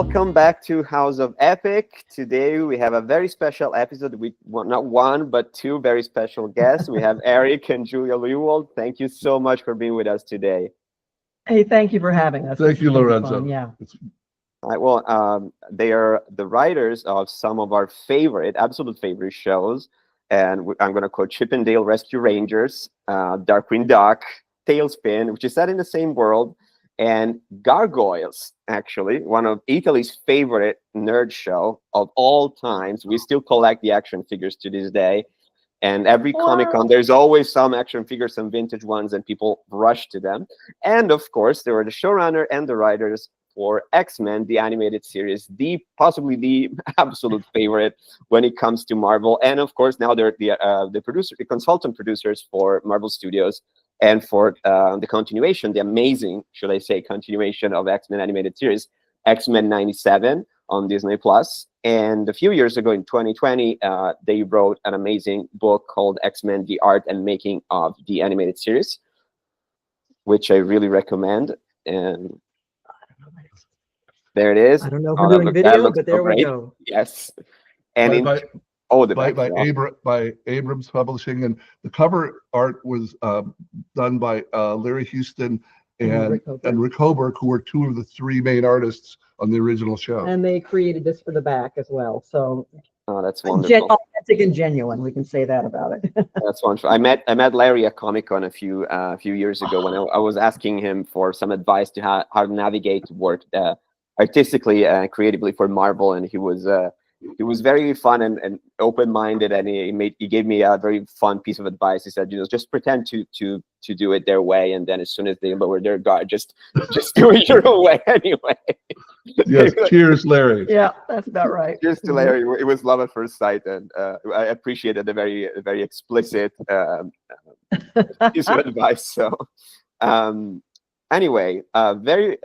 welcome back to House of Epic. Today we have a very special episode with not one, but two very special guests. We have Eric and Julia Lewald. Thank you so much for being with us today. Hey, thank you for having us. Thank you, Lorenzo. Yeah. They are the writers of some of our absolute favorite shows. And I'm going to quote Chip and Dale Rescue Rangers, Darkwing Duck, Tailspin, which is set in the same world, and Gargoyles, actually, one of Italy's favorite nerd show of all times. We still collect the action figures to this day. And every Comic-Con, there's always some action figures, some vintage ones, and people rush to them. And of course, they were the showrunner and the writers for X-Men, the animated series, possibly the absolute favorite when it comes to Marvel. And of course, now they're the consultant producers for Marvel Studios and for the continuation, the amazing, should I say, continuation of X-Men animated series, X-Men 97 on Disney Plus. And a few years ago, in 2020, they wrote an amazing book called X-Men: The Art and Making of the Animated Series, which I really recommend. And there it is. I don't know if we're doing video, but there we go. Yes. And by Abrams Publishing, and the cover art was done by Larry Houston and Rick Hoberg, who were two of the three main artists on the original show. And they created this for the back as well. So that's wonderful. Authentic and genuine, we can say that about it. That's wonderful. I met Larry at Comic-Con a few years ago when I was asking him for some advice to how to navigate work artistically and creatively for Marvel, and he was very fun and open-minded, and he gave me a very fun piece of advice. He said, just pretend to do it their way, and then as soon as they lower their guard, just do it your own way anyway. Yes, cheers, Larry. Yeah, that's about right. Cheers to Larry. It was love at first sight, and I appreciated the very explicit piece of advice. So. Anyway, very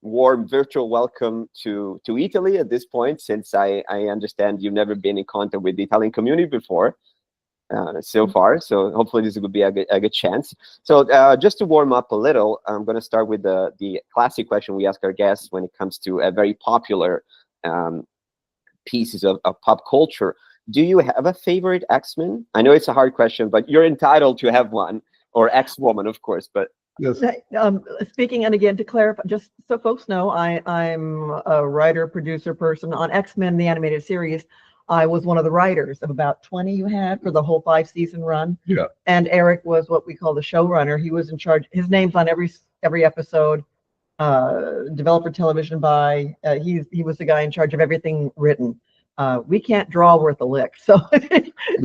warm virtual welcome to Italy at this point, since I understand you've never been in contact with the Italian community before so far. So hopefully this would be a good chance. So just to warm up a little, I'm going to start with the classic question we ask our guests when it comes to a very popular pieces of pop culture. Do you have a favorite X-Men? I know it's a hard question, but you're entitled to have one, or X-Woman, of course, but. Yes. Speaking, and again, to clarify, just so folks know, I'm a writer, producer person on X-Men, the animated series. I was one of the writers of about 20 you had for the whole 5-season run. Yeah. And Eric was what we call the showrunner. He was in charge. His name's on every episode. Developer television by. He was the guy in charge of everything written. We can't draw worth a lick, so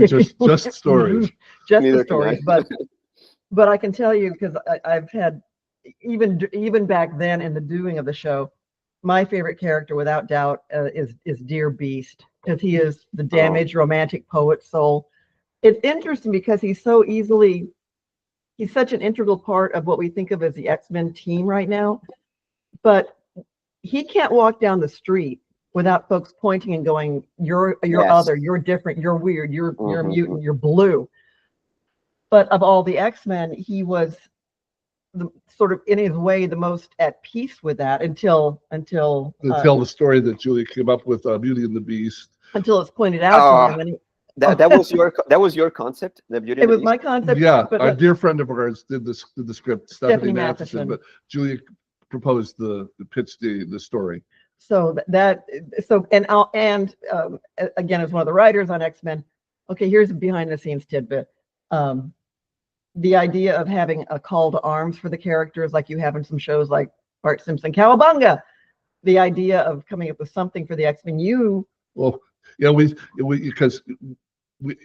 just stories. Just the stories, But I can tell you, because I've had, even back then in the doing of the show, my favorite character without doubt is Dear Beast, because he is the damaged romantic poet soul. It's interesting because he's such an integral part of what we think of as the X-Men team right now, but he can't walk down the street without folks pointing and going, you're other, you're different, you're weird, you're a mutant, you're blue. But of all the X-Men, he was sort of, in his way, the most at peace with that until the story that Julia came up with, Beauty and the Beast. Until it's pointed out to him. That was your concept, the Beauty and the Beast? It was my concept. Yeah, a dear friend of ours did the script, Stephanie Matheson, but Julia proposed the pitch, the story. So again, as one of the writers on X-Men, okay, here's a behind the scenes tidbit. The idea of having a call to arms for the characters, like you have in some shows like Bart Simpson, Cowabunga. The idea of coming up with something for the X-Men. Because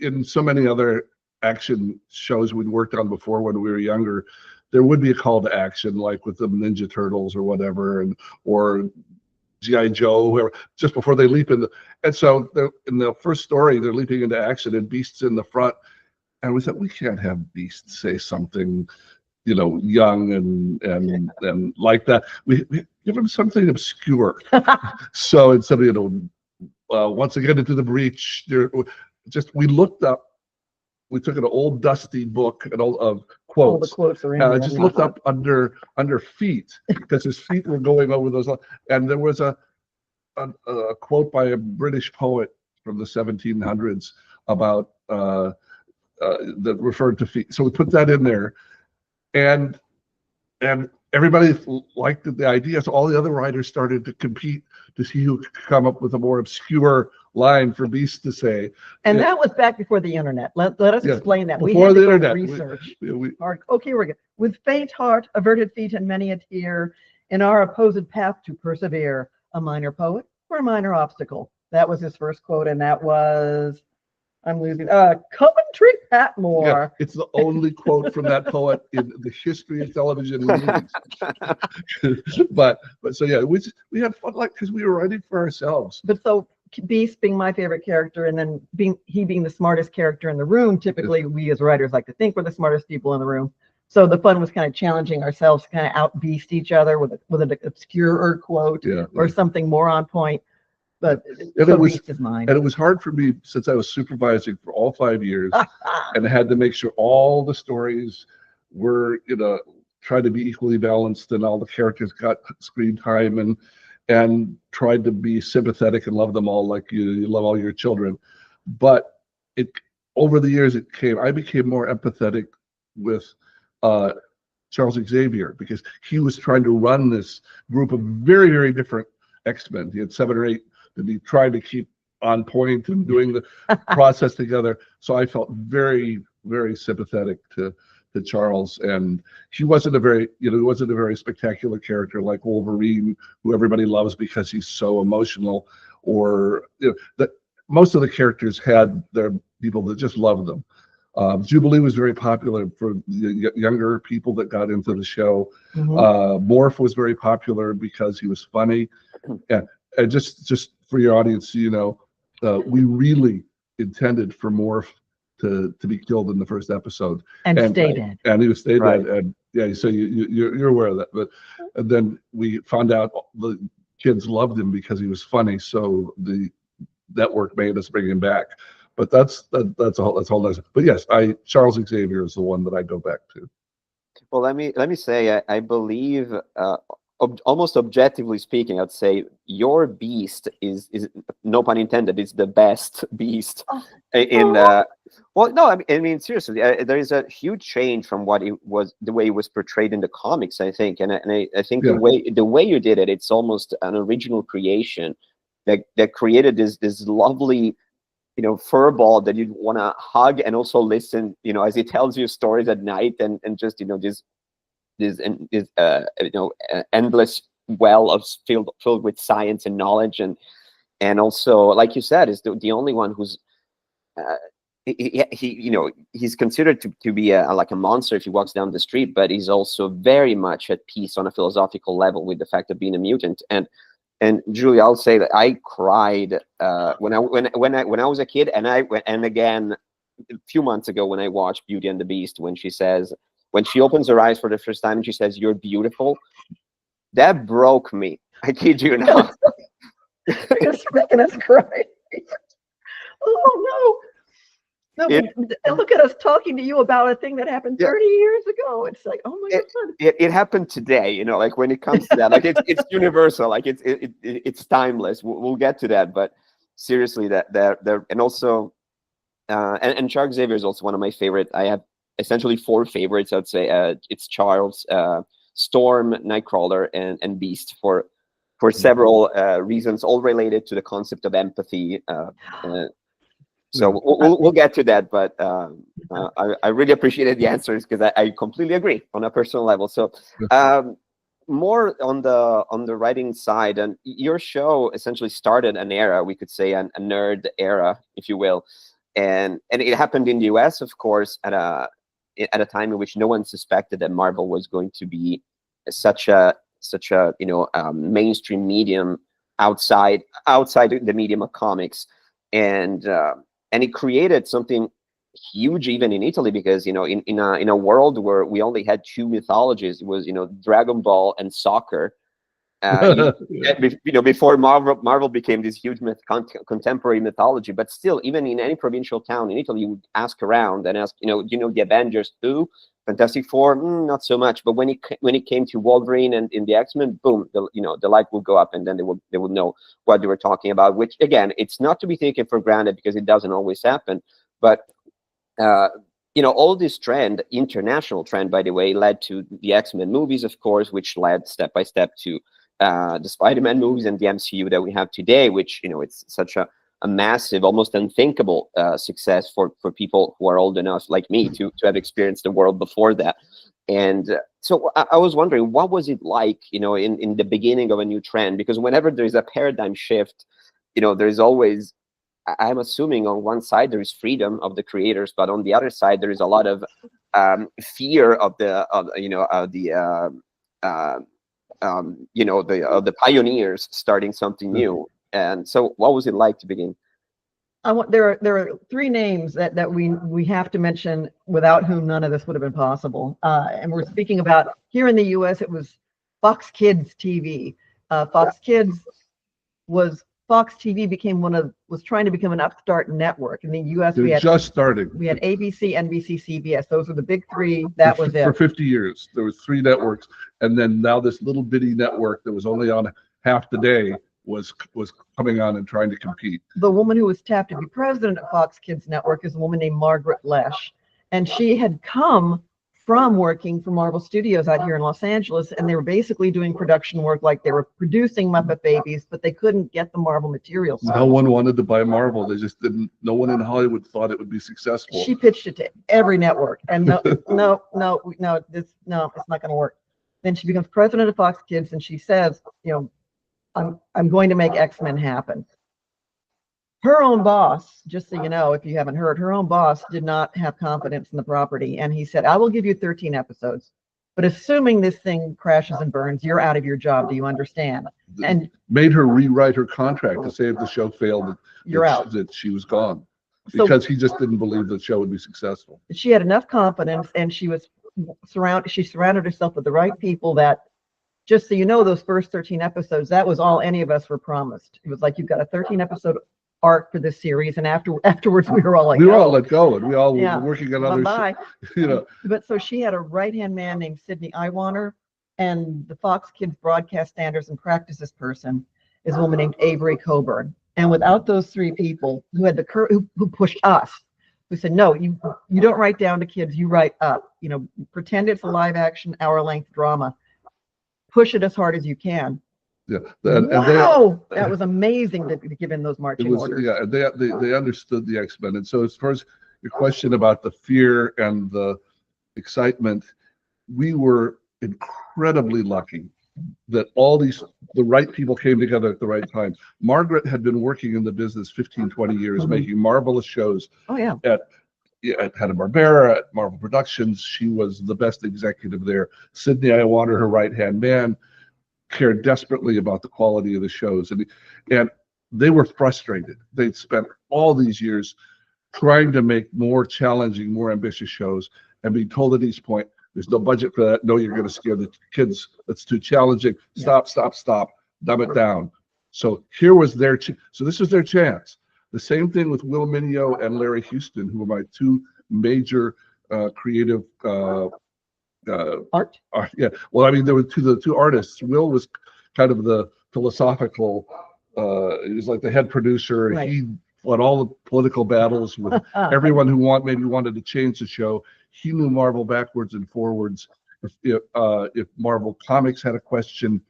in so many other action shows we'd worked on before when we were younger, there would be a call to action, like with the Ninja Turtles or whatever, or G.I. Joe, whoever, just before they leap in. And so in the first story, they're leaping into action, and Beast's in the front. And we said, we can't have Beast say something, young and like that. We give him something obscure. So instead of, once again into the breach, we took an old dusty book of quotes. All the quotes are in I just looked up under feet, because his feet were going over those. And there was a quote by a British poet from the 1700s about that referred to feet. So we put that in there, and everybody liked the idea. So all the other writers started to compete to see who could come up with a more obscure line for Beast to say. And that was back before the internet. Let us explain that. Before we had the to go internet, research. we Okay, we're good. With faint heart, averted feet, and many a tear, in our opposed path to persevere, a minor poet for a minor obstacle. That was his first quote, and that was, I'm losing, Coventry Patmore. Yeah, it's the only quote from that poet in the history of television and movies. but so yeah, we had fun, like, because we were writing for ourselves. But so Beast being my favorite character, and then being the smartest character in the room. Typically, we as writers like to think we're the smartest people in the room. So the fun was kind of challenging ourselves to kind of out Beast each other with an obscure quote or something more on point. But Beast is mine. And it was hard for me since I was supervising for all 5 years, and I had to make sure all the stories were, tried to be equally balanced, and all the characters got screen time, and tried to be sympathetic and love them all like you love all your children. But over the years I became more empathetic with Charles Xavier, because he was trying to run this group of very, very different X-Men. He had 7 or 8 that he tried to keep on point and doing the process together. So I felt very, very sympathetic to Charles, and he wasn't a very spectacular character like Wolverine, who everybody loves because he's so emotional, or that most of the characters had their people that just loved them. Jubilee was very popular for the younger people that got into the show. Morph was very popular because he was funny. And just for your audience, we really intended for Morph to be killed in the first episode and stay dead. And he was stayed dead. And yeah, so you're aware of that. But and then we found out the kids loved him because he was funny. So the network made us bring him back. But that's all. But yes, Charles Xavier is the one that I go back to. Well, let me say, I believe, almost objectively speaking, I'd say your Beast is no pun intended, is the best Beast well, no, I mean seriously, there is a huge change from what it was, the way it was portrayed in the comics, I think, and I think the way you did it, it's almost an original creation that created this lovely, furball that you'd want to hug and also listen, as he tells you stories at night, and just this endless well of filled with science and knowledge, and also, like you said, is the only one who's he's considered to be like a monster if he walks down the street, but he's also very much at peace on a philosophical level with the fact of being a mutant. And Julie, I'll say that I cried when I was a kid, and again a few months ago when I watched Beauty and the Beast, when she opens her eyes for the first time and she says, "You're beautiful," that broke me. I kid you not. You're making us cry. Oh no, and look at us talking to you about a thing that happened 30 years ago. It's like, oh my God. It happened today, like when it comes to that, like it's universal, like it's timeless. We'll get to that, but seriously, that and also and Charles Xavier is also one of my favorite. I have essentially 4 favorites. I'd say it's Charles, Storm, Nightcrawler, and Beast for several reasons, all related to the concept of empathy. So we'll get to that, but I really appreciated the answers, because I completely agree on a personal level. So more on the writing side, and your show essentially started an era, we could say a nerd era, if you will, and it happened in the US, of course, at a time in which no one suspected that Marvel was going to be such a mainstream medium outside the medium of comics, and it created something huge even in Italy, because in a world where we only had 2 mythologies, it was Dragon Ball and soccer. Before Marvel became this huge contemporary mythology, but still, even in any provincial town in Italy, you would ask around and ask, the Avengers, who? Fantastic Four, not so much. But when it came to Wolverine and in the X-Men, boom, the light will go up, and then they will know what they were talking about. Which again, it's not to be taken for granted because it doesn't always happen. But all this trend, international trend, by the way, led to the X-Men movies, of course, which led step by step to the Spider-Man movies and the MCU that we have today, which it's such a massive, almost unthinkable success for people who are old enough, like me, to have experienced the world before that. And so I was wondering, what was it like, in the beginning of a new trend? Because whenever there's a paradigm shift, there's always, I'm assuming on one side there is freedom of the creators, but on the other side there is a lot of fear of the pioneers starting something new. And so, what was it like to begin? There are three names that we have to mention, without whom none of this would have been possible. And we're speaking about, here in the U.S., it was Fox Kids TV. Fox TV was trying to become an upstart network. In the U.S., we had just starting. We had ABC, NBC, CBS. Those were the big three. That was it. For 50 years, there was 3 networks, and then now this little bitty network that was only on half the day was coming on and trying to compete. The woman who was tapped to be president of Fox Kids Network is a woman named Margaret Lesh, and she had come from working for Marvel Studios out here in Los Angeles, and they were basically doing production work, like they were producing Muppet Babies, but they couldn't get the Marvel materials. No one wanted to buy Marvel. They just didn't. No one in Hollywood thought it would be successful. She pitched it to every network, and no, it's not going to work. Then she becomes president of Fox Kids, and she says, I'm going to make X-Men happen. Her own boss, just so you know, if you haven't heard, her own boss did not have confidence in the property. And he said, I will give you 13 episodes, but assuming this thing crashes and burns, you're out of your job. Do you understand? And made her rewrite her contract to say if the show failed, you're out. That she was gone, because he just didn't believe the show would be successful. She had enough confidence, and she surrounded herself with the right people that, just so you know, those first 13 episodes, that was all any of us were promised. It was like, you've got a 13 episode arc for this series, and afterwards we were all like, we were all let go, and we all were working on other bye. But so she had a right-hand man named Sidney Iwaner, and the Fox Kids broadcast standards and practices person is a woman named Avery Coburn. And without those 3 people who had who pushed us, who said, no, you don't write down to kids, you write up, pretend it's a live action hour-length drama, push it as hard as you can. Yeah, that was amazing to be given those marching orders. Yeah, they understood the X-Men. And so, as far as your question about the fear and the excitement, we were incredibly lucky that the right people came together at the right time. Margaret had been working in the business 15-20 years, making marvelous shows. Oh yeah. At Hanna-Barbera, at Marvel Productions. She was the best executive there. Sidney Iwaner, her right-hand man, cared desperately about the quality of the shows, and they were frustrated. They'd spent all these years trying to make more challenging, more ambitious shows, and being told at each point, there's no budget for that. No, you're going to scare the kids. That's too challenging. Stop. Dumb it down. So here was so this was their chance. The same thing with Will Mineo and Larry Houston, who were my 2 major creative art. Yeah. Well, I mean, there were the 2 artists. Will was kind of the philosophical. He was like the head producer. Right. He fought all the political battles with everyone who maybe wanted to change the show. He knew Marvel backwards and forwards. If Marvel Comics had a question,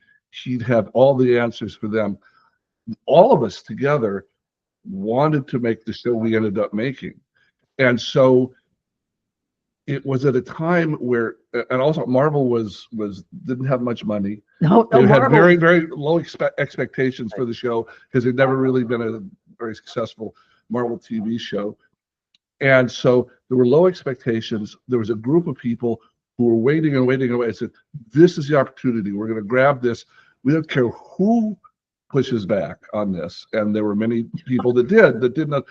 he'd have all the answers for them. All of us together wanted to make the show we ended up making, and so it was at a time where, and also Marvel didn't have much money. They had very, very low expectations for the show, because it'd never really been a very successful Marvel TV show, and so there were low expectations. There was a group of people who were waiting and waiting and waiting. I said, "This is the opportunity. We're going to grab this. We don't care who pushes back on this." And there were many people that did not,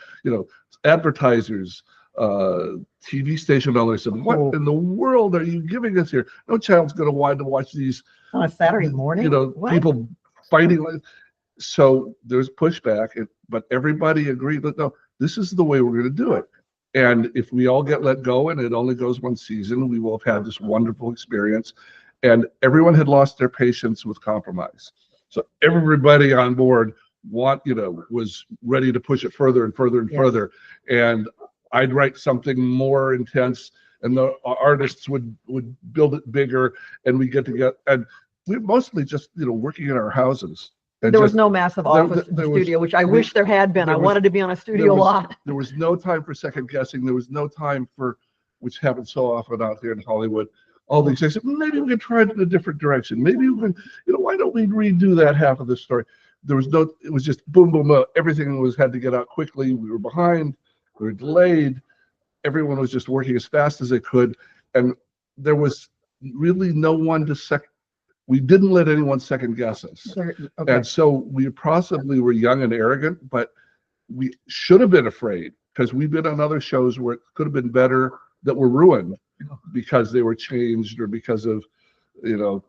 advertisers, TV station owners said, "What in the world are you giving us here? No child's going to want to watch these on a Saturday morning. People fighting." So there's pushback, but everybody agreed that no, this is the way we're going to do it. And if we all get let go and it only goes one season, we will have had this wonderful experience. And everyone had lost their patience with compromise. So everybody on board was ready to push it further and further and further. And I'd write something more intense, and the artists would build it bigger, and we get together. And we mostly just working in our houses. And there was no massive office in the studio, which I wish there had been. I wanted to be on a studio lot. There was no time for second guessing. There was no time for, which happens so often out here in Hollywood, all these things. Maybe we could try it in a different direction. Maybe we can, why don't we redo that half of the story? There was no, it was just boom, boom, boom. Everything had to get out quickly. We were behind, we were delayed. Everyone was just working as fast as they could. And there was really no one to we didn't let anyone second guess us. Okay. And so we possibly were young and arrogant, but we should have been afraid, because we've been on other shows where it could have been better that were ruined because they were changed, or because of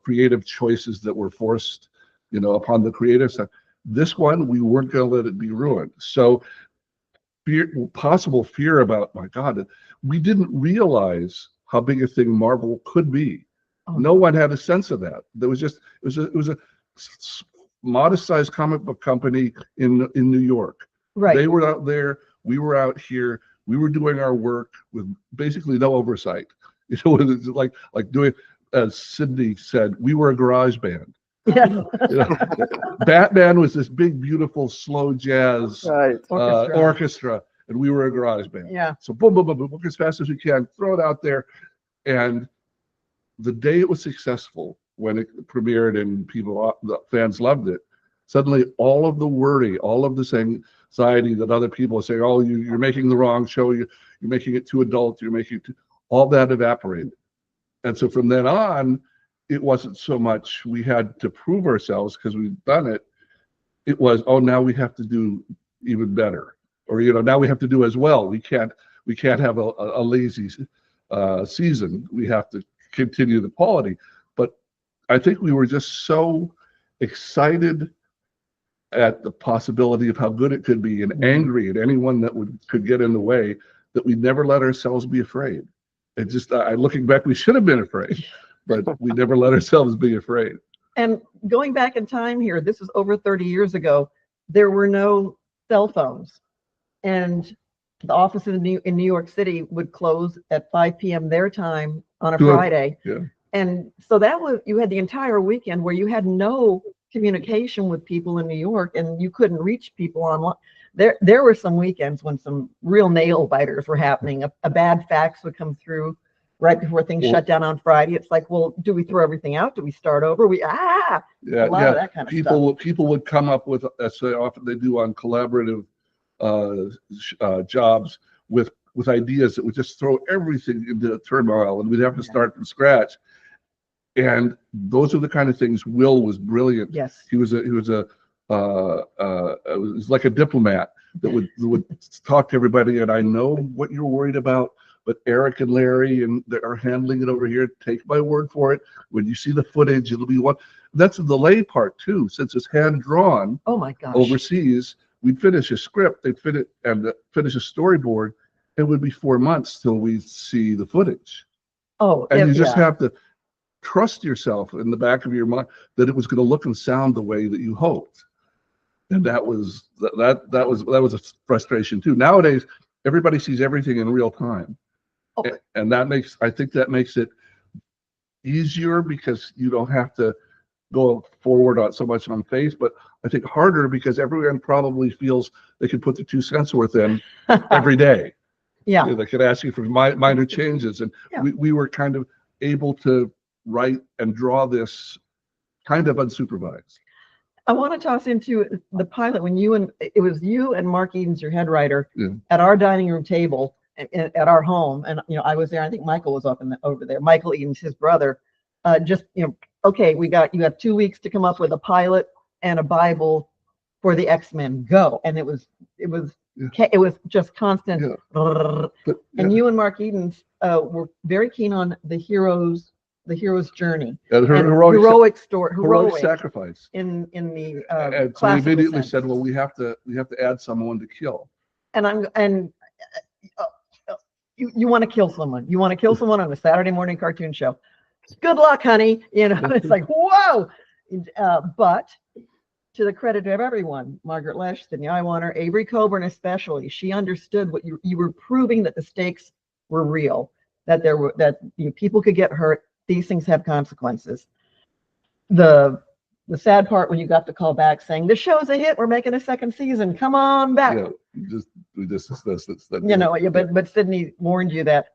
creative choices that were forced upon the creative side. This one, we weren't going to let it be ruined. So possible fear about, my God, we didn't realize how big a thing Marvel could be. No one had a sense of that. There was just it was a modest-sized comic book company in New York. Right. They were out there. We were out here. We were doing our work with basically no oversight. It was like doing, as Sydney said, we were a garage band. Yeah. Batman was this big, beautiful, slow jazz orchestra, and we were a garage band. Yeah. So boom, boom, boom, boom, work as fast as we can, throw it out there, and the day it was successful, when it premiered and the fans loved it, suddenly all of the worry, all of this anxiety that other people are saying, oh, you're making the wrong show, you're making it too adult, you're making it all that evaporated. And so from then on, it wasn't so much we had to prove ourselves because we've done it. It was, oh, now we have to do even better, or now we have to do as well. We can't have a lazy season. We have to continue the quality. But I think we were just so excited at the possibility of how good it could be, and angry at anyone that could get in the way, that we never let ourselves be afraid. It just, looking back, we should have been afraid, but we never let ourselves be afraid. And going back in time here, this was over 30 years ago, there were no cell phones, and the offices in New York City would close at 5 p.m. their time on a Friday. Yeah. And so you had the entire weekend where you had no communication with people in New York, and you couldn't reach people online. There were some weekends when some real nail biters were happening. A bad fax would come through right before things shut down on Friday. It's like, well, do we throw everything out? Do we start over? A lot of that kind of stuff. People would come up with, as they often they do on collaborative jobs, with ideas that would just throw everything into turmoil, and we'd have to start from scratch. And those are the kind of things. Will was brilliant. Yes, he was like a diplomat that would talk to everybody. And I know what you're worried about, but Eric and Larry are handling it over here. Take my word for it. When you see the footage, it'll be one. That's the delay part too, since it's hand drawn. Oh my gosh. Overseas, we'd finish a script, they'd finish a storyboard. It would be 4 months till we see the footage. Oh, and you just have to trust yourself in the back of your mind that it was going to look and sound the way that you hoped. And that was a frustration too. Nowadays, everybody sees everything in real time, and I think that makes it easier, because you don't have to go forward on so much on faith, but I think harder because everyone probably feels they can put the 2 cents worth in every day. Yeah. They could ask you for minor changes, and we were kind of able to write and draw this kind of unsupervised. I want to toss into the pilot when it was you and Mark Edens, your head writer, at our dining room table at our home, and I was there. I think Michael was over there. Michael Edens, his brother, okay, you have 2 weeks to come up with a pilot and a Bible for the X-Men. Go. And it was just constant. Yeah. And you and Mark Edens were very keen on the hero's journey, and heroic sacrifice in the and so we immediately said, well, we have to add someone to kill. And you want to kill someone. You want to kill someone on a Saturday morning cartoon show. Good luck, honey. You know, it's like, whoa. But to the credit of everyone, Margaret Lesh, Sydney Iwaner, Avery Coburn especially, she understood what you were proving, that the stakes were real, that people could get hurt. These things have consequences. The sad part when you got the call back saying the show's a hit, we're making a second season, come on back. Yeah, we just discussed this. You know, yeah, but Sydney warned you that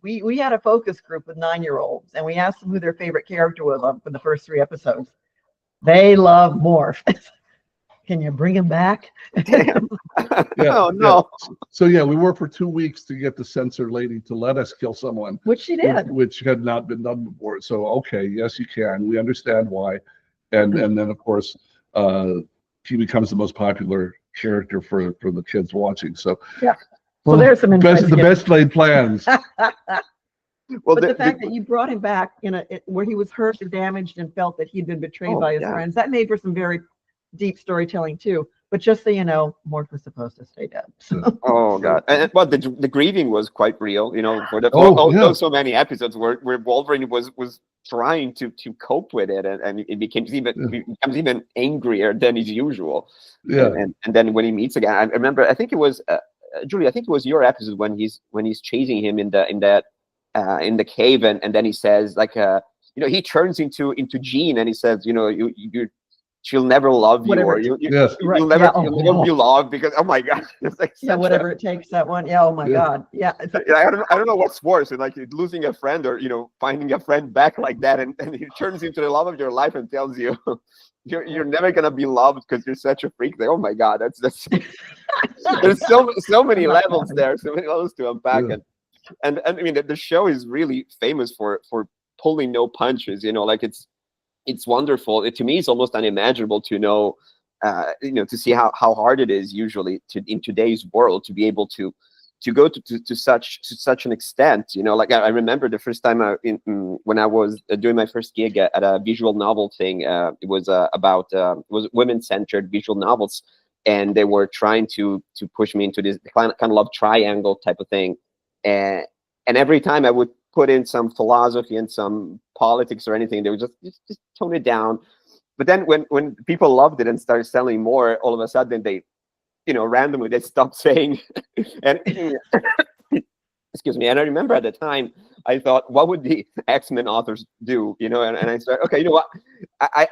we had a focus group with 9-year-olds, and we asked them who their favorite character was for the first 3 episodes. They love Morph. Can you bring him back? Damn. Yeah, Oh no. Yeah. So yeah, we worked for 2 weeks to get the censor lady to let us kill someone, Which she did. which had not been done before. So okay, yes, you can. We understand why, and then of course, he becomes the most popular character for the kids watching. So Yeah. So there's some the best laid plans. Well, But the fact that you brought him back where he was hurt and damaged and felt that he'd been betrayed by his friends, that made for some very deep storytelling too. But just so you know, Morph was supposed to stay dead. So. Oh god. But the grieving was quite real, you know, for so many episodes where Wolverine was trying to cope with it, and it becomes even angrier than is usual. Yeah. And then when he meets again, I remember, I think it was Julie, I think it was your episode when he's chasing him in the cave, and then he says, like, you know, he turns into Jean, and he says, you know, she'll never love you, or you'll never be loved, because oh my god, it's like whatever it takes, that one. Yeah, oh my god. Yeah. I don't know what's worse, like losing a friend, or you know, finding a friend back like that, and he turns into the love of your life and tells you you're never gonna be loved because you're such a freak. Like, oh my god, that's there's so many levels there, so many levels to unpack. And I mean, the show is really famous for pulling no punches, you know, like it's wonderful. To me, it's almost unimaginable to know, you know, to see how hard it is usually in today's world to be able to go to such an extent, you know. Like I remember the first time when I was doing my first gig at a visual novel thing. It was about women-centered visual novels, and they were trying to push me into this kind of love triangle type of thing, and every time I would put in some philosophy and some politics or anything, they would just tone it down. But then when people loved it and started selling more, all of a sudden they, you know, randomly they stopped saying. And excuse me. And I remember at the time I thought, what would the X-Men authors do? You know, and I said, okay, you know what,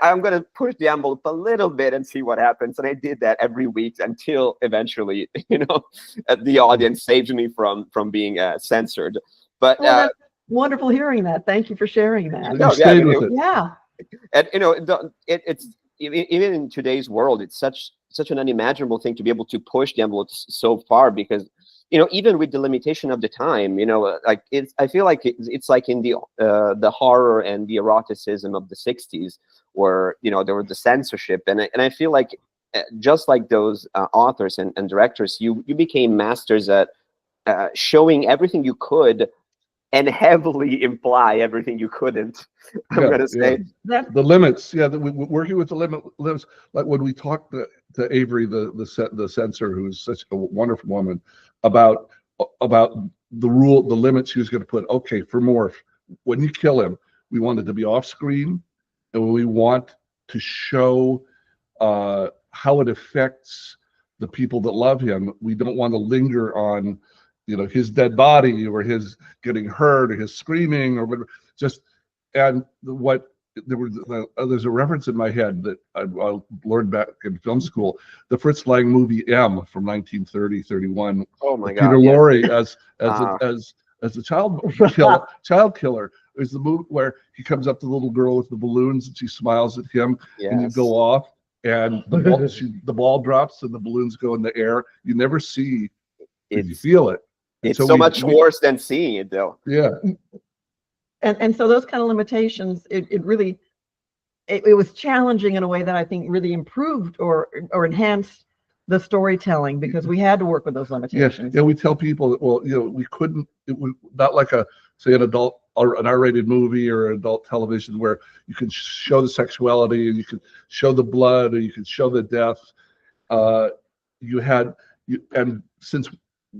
I'm going to push the envelope a little bit and see what happens. And I did that every week until eventually, you know, the audience saved me from being censored. But that's wonderful hearing that. Thank you for sharing that. You stayed with it. Yeah. And you know, it's even in today's world, it's such an unimaginable thing to be able to push the envelope so far, because, you know, even with the limitation of the time, you know, like I feel like it's like in the horror and the eroticism of the 60s, where, you know, there was the censorship, and I feel like just like those authors and directors, you became masters at showing everything you could and heavily imply everything you couldn't. I'm going to say the limits. Yeah, working with the limits. Like when we talked to Avery, the censor, who's such a wonderful woman, about the limits she was going to put. Okay, for Morph, when you kill him, we want it to be off screen, and we want to show how it affects the people that love him. We don't want to linger on, you know, his dead body or his getting hurt or his screaming or whatever. There's a reference in my head that I learned back in film school, the Fritz Lang movie M from 1930-31. Oh my God! Peter Lorre as a child killer. There's the movie where he comes up to the little girl with the balloons and she smiles at him, and you go off, and the ball drops and the balloons go in the air. You never see it, you feel it. It's so much worse than seeing it, though. Yeah. And so those kind of limitations, it really was challenging in a way that I think really improved or enhanced the storytelling, because we had to work with those limitations. Yeah, we tell people that, well, you know, we couldn't, it was not like say an adult or an R-rated movie or adult television where you can show the sexuality and you can show the blood or you can show the death. And since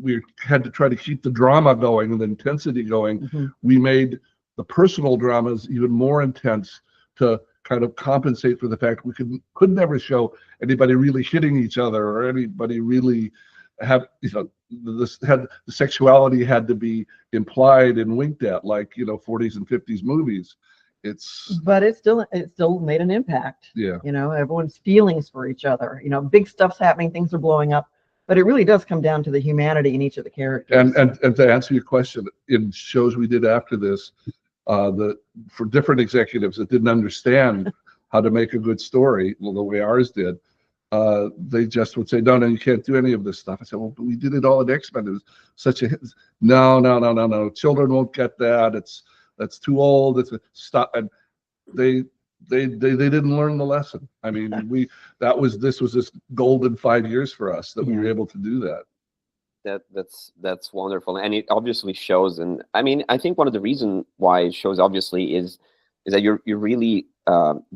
we had to try to keep the drama going and the intensity going. We made the personal dramas even more intense to kind of compensate for the fact we could never show anybody really hitting each other or anybody really have, the sexuality had to be implied and winked at, like 40s and 50s movies. But it still made an impact. Yeah. Everyone's feelings for each other. Big stuff's happening, things are blowing up, but it really does come down to the humanity in each of the characters. And to answer your question, in shows we did after this, for different executives that didn't understand how to make a good story, the way ours did, they just would say, no, you can't do any of this stuff. I said, well, but we did it all in X-Men. It was such a hit. No. Children won't get that. That's too old. Stop. And they didn't learn the lesson. I mean, this was this golden 5 years for us that we were able to do that. That's wonderful, and it obviously shows. And I mean, I think one of the reasons why it shows obviously is that you're really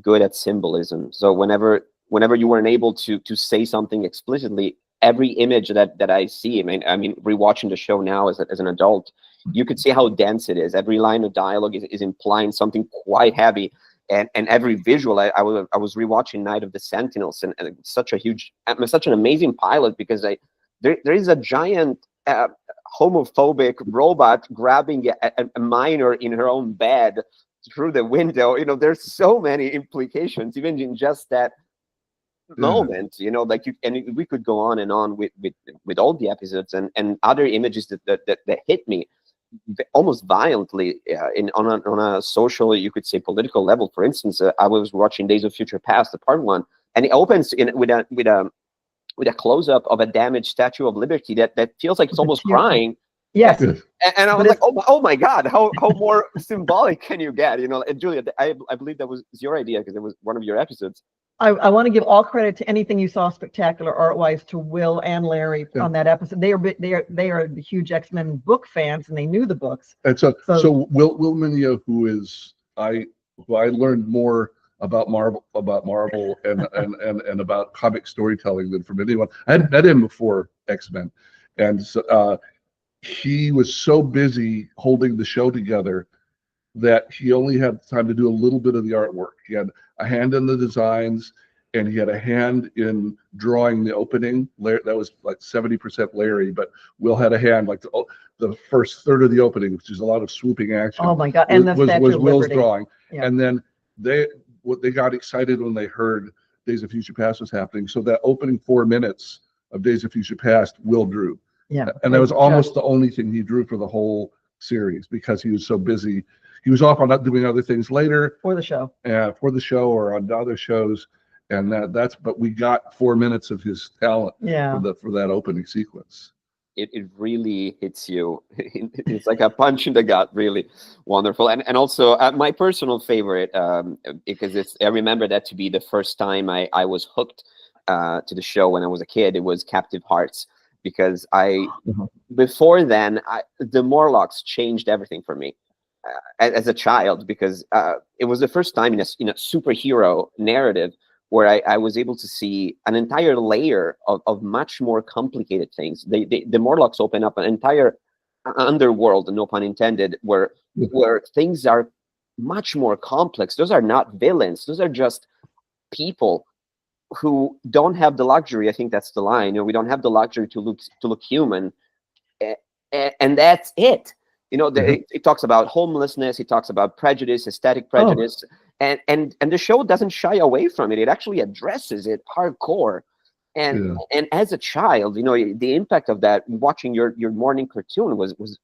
good at symbolism. So whenever you weren't able to say something explicitly, every image that I see, I mean, rewatching the show now as an adult, you could see how dense it is. Every line of dialogue is implying something quite heavy, and every visual. I was rewatching Night of the Sentinels, and such an amazing pilot, because there is a giant homophobic robot grabbing a minor in her own bed through the window. There's so many implications, even in just that moment. And we could go on and on with all the episodes and other images that hit me almost violently on a social, you could say, political level. For instance, I was watching Days of Future Past, the part 1, and it opens with a close-up of a damaged Statue of Liberty that feels like it's almost crying. Yes. And I was like, oh my God, how more symbolic can you get? And Julia, I believe that was your idea, because it was one of your episodes. I want to give all credit to anything you saw spectacular art-wise to Will and Larry on that episode. They are the huge X-Men book fans, and they knew the books. And so Will Mineo, who I learned more about Marvel and about comic storytelling than from anyone. I hadn't met him before X-Men, and so, he was so busy holding the show together that he only had time to do a little bit of the artwork. He had a hand in the designs, and he had a hand in drawing the opening. That was like 70% Larry, but Will had a hand, like the first third of the opening, which is a lot of swooping action. Oh my God! And the Statue was of Will's Liberty. drawing, Yeah. and then they got excited when they heard Days of Future Past was happening. So that opening 4 minutes of Days of Future Past, Will drew. Yeah. And that was almost the only thing he drew for the whole series, because he was so busy. He was off on doing other things later. For the show. Or on other shows. And but we got 4 minutes of his talent for that opening sequence. It really hits you. It's like a punch in the gut. Really wonderful. And also my personal favorite, because I remember that to be the first time I was hooked to the show when I was a kid. It was Captive Hearts, because before then the Morlocks changed everything for me as a child, because it was the first time in a superhero narrative where I was able to see an entire layer of much more complicated things. The Morlocks open up an entire underworld, no pun intended, where things are much more complex. Those are not villains. Those are just people who don't have the luxury. I think that's the line. We don't have the luxury to look human, and that's it. It talks about homelessness. It talks about prejudice, aesthetic prejudice. And the show doesn't shy away from it. It actually addresses it hardcore. And as a child, the impact of that, watching your morning cartoon was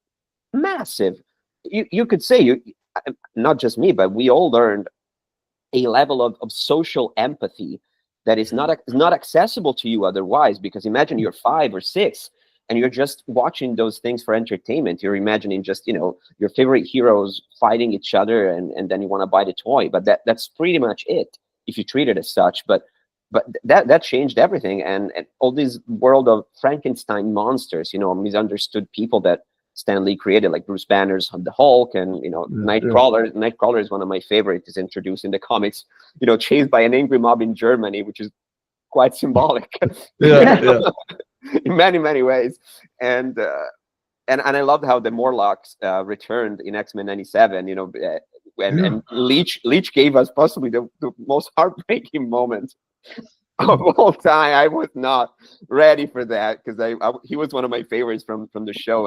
massive. You could say, not just me, but we all learned a level of social empathy that is not accessible to you otherwise. Because imagine you're 5 or 6 and you're just watching those things for entertainment. You're imagining just, your favorite heroes fighting each other, and then you want to buy the toy. But that's pretty much it, if you treat it as such. But that changed everything. And all this world of Frankenstein monsters, misunderstood people that Stan Lee created, like Bruce Banner's the Hulk, and Nightcrawler. Nightcrawler is one of my favorites. Is introduced in the comics, chased by an angry mob in Germany, which is quite symbolic. in many ways. And I loved how the Morlocks returned in X-Men '97. You know, and Leech gave us possibly the most heartbreaking moment of all time. I was not ready for that because he was one of my favorites from the show,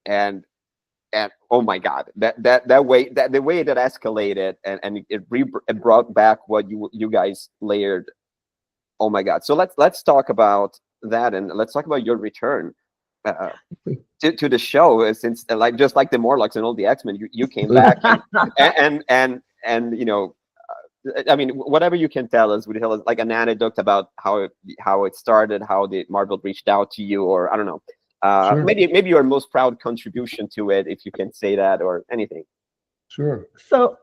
and oh my God, the way that escalated and it brought back what you guys layered. Oh my God! So let's talk about that, and let's talk about your return to the show, since just like the Morlocks and all the X-Men, you came back and you know, I mean, whatever you can tell us, would you tell us like an anecdote about how it started, how the Marvel reached out to you, or I don't know, Sure. maybe your most proud contribution to it, if you can say that, or anything. Sure. So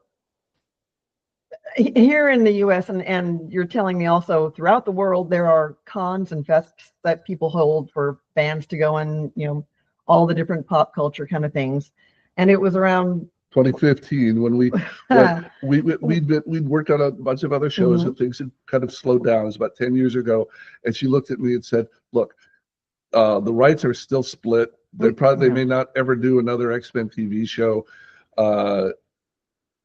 here in the US, and you're telling me also throughout the world, there are cons and fests that people hold for fans to go and, you know, all the different pop culture kind of things. And it was around 2015 when we'd worked on a bunch of other shows and things had kind of slowed down. It was about 10 years ago, and she looked at me and said, "Look, the rights are still split. They may not ever do another X-Men TV show.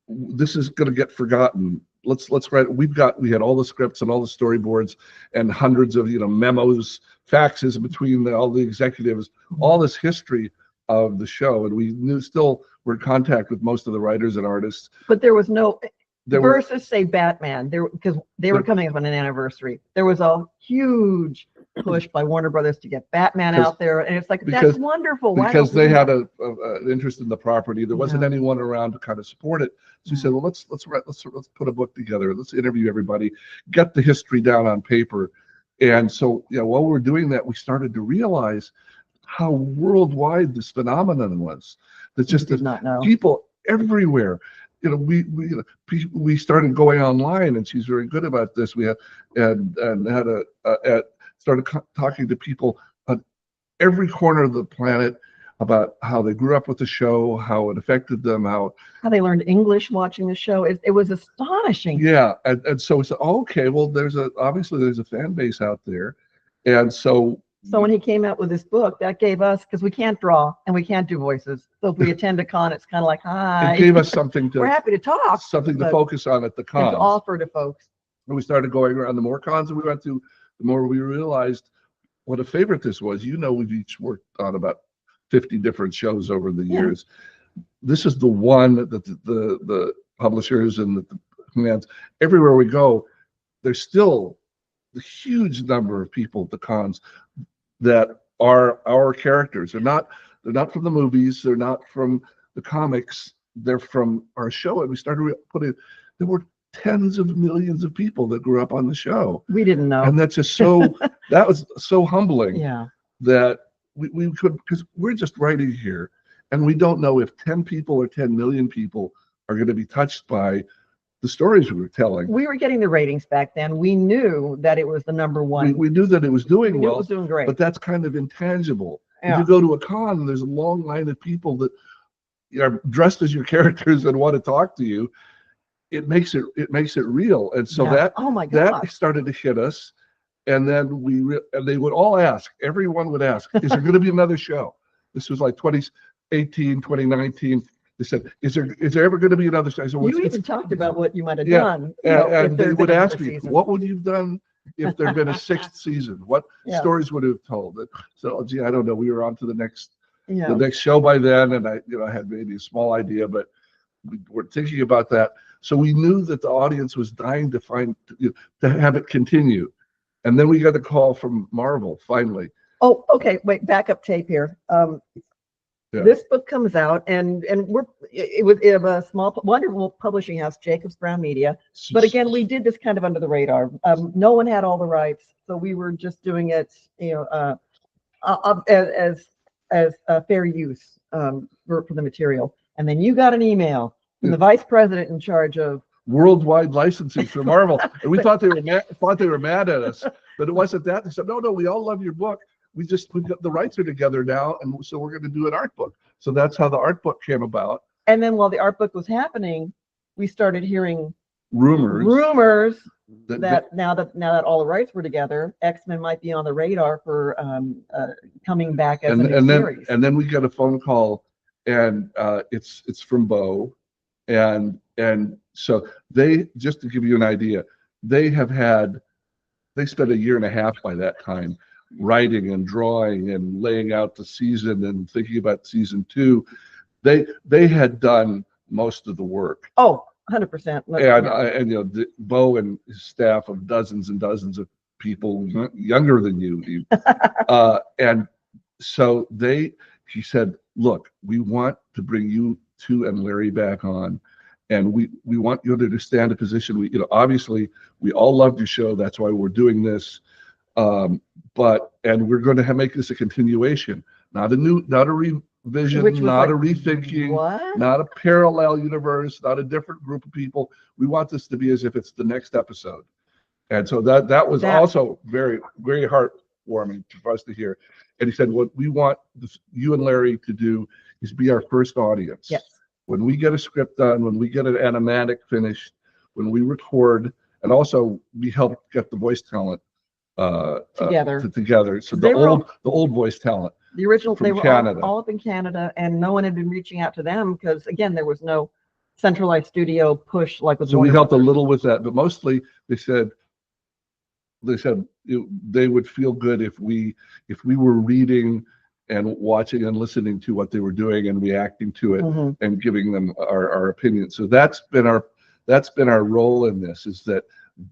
This is going to get forgotten. Let's write. We had all the scripts and all the storyboards and hundreds of memos, faxes between all the executives, all this history of the show, and we were in contact with most of the writers and artists. But there was no versus say Batman there, because they were coming up on an anniversary. There was a huge push by Warner Brothers to get Batman out there, and it's like, that's wonderful. Because they had an interest in the property. There wasn't anyone around to kind of support it. So we said, well, let's put a book together. Let's interview everybody, get the history down on paper. And so, while we were doing that, we started to realize how worldwide this phenomenon was. That just did not know. People everywhere. We started going online, and she's very good about this. We started talking to people on every corner of the planet about how they grew up with the show, how it affected them, how they learned English watching the show. It was astonishing. Yeah, and so we said, okay, well, obviously there's a fan base out there, and so when he came out with this book, that gave us, because we can't draw and we can't do voices, so if we attend a con, it's kind of like, hi. It gave us something to. We're happy to talk. Something to focus on at the cons. And to offer to folks. And we started going around. The more cons we went to, the more we realized what a favorite this was. We've each worked on about 50 different shows over the years. This is the one that the publishers and the fans, everywhere we go, there's still the huge number of people at the cons that are our characters. They're not from the movies. They're not from the comics. They're from our show. And we started there were tens of millions of people that grew up on the show. We didn't know. And that's just that was so humbling. Yeah. That we could, because we're just writing here, and we don't know if 10 people or 10 million people are going to be touched by the stories we were telling. We were getting the ratings back then. We knew that it was the number one. We knew that it was doing well. It was doing great. But that's kind of intangible. Yeah. If you go to a con and there's a long line of people that are dressed as your characters and want to talk to you, it makes it real. And so that started to hit us. And then and they would all ask, everyone would ask, is there going to be another show? This was like 2018, 2019. They said, is there ever going to be another show? I said, you even talked about what you might have done. And they would ask me, what would you have done if there'd been a sixth season? What stories would you have told? So, gee, I don't know. We were on to the next show by then, and I had maybe a small idea, but we were thinking about that. So we knew that the audience was dying to have it continue. And then we got a call from Marvel finally. Oh, okay. Wait, backup tape here. This book comes out, and it was a small, wonderful publishing house, Jacobs Brown Media. But again, we did this kind of under the radar. No one had all the rights, so we were just doing it, as fair use for the material. And then you got an email from the vice president in charge of worldwide licensing for Marvel, and we thought they were mad at us, but it wasn't that. They said, no, we all love your book. We've got the rights are together now, and so we're going to do an art book. So that's how the art book came about. And then while the art book was happening, we started hearing rumors that now that all the rights were together, X-Men might be on the radar for coming back as a new series. And then we get a phone call, and it's from Bo, and so they, just to give you an idea, they spent a year and a half by that time writing and drawing and laying out the season and thinking about season 2. They had done most of the work. Oh, 100%. And Bo and his staff of dozens and dozens of people younger than you. And so he said, look, we want to bring you 2 and Larry back on. And we want you to understand the position. Obviously we all loved your show. That's why we're doing this. And we're going to make this a continuation, not a revision, not a rethinking, not a parallel universe, not a different group of people. We want this to be as if it's the next episode. And so that was also very, very heartwarming for us to hear. And he said, what we want you and Larry to do is be our first audience. Yes. When we get a script done, when we get an animatic finished, when we record, and also we help get the voice talent together. So the old voice talent. The original, they were Canada. all up in Canada, and no one had been reaching out to them because, again, there was no centralized studio push like with. So we helped a little with that, but mostly they said they would feel good if we were reading and watching and listening to what they were doing and reacting to it and giving them our opinion. So that's been our role in this, is that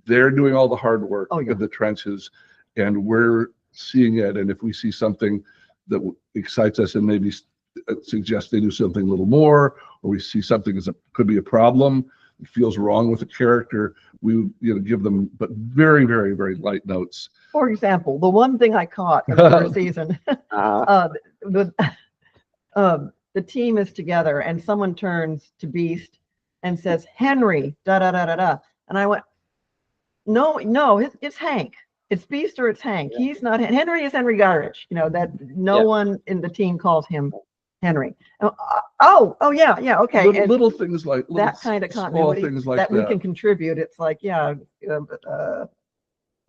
they're doing all the hard work in the trenches, and we're seeing it. And if we see something that excites us and maybe suggest they do something a little more, or we see something that could be a problem, it feels wrong with the character, we give them, but very, very, very light notes. For example, the one thing I caught in the first season, the team is together and someone turns to Beast and says, Henry, da da da da da. And I went, no, it's Hank. It's Beast or it's Hank. Yeah. He's not. Henry is Henry Gyrich. That no one in the team calls him Henry. Oh yeah, okay. Little things like that kind of continuity things like that we can contribute. It's like, the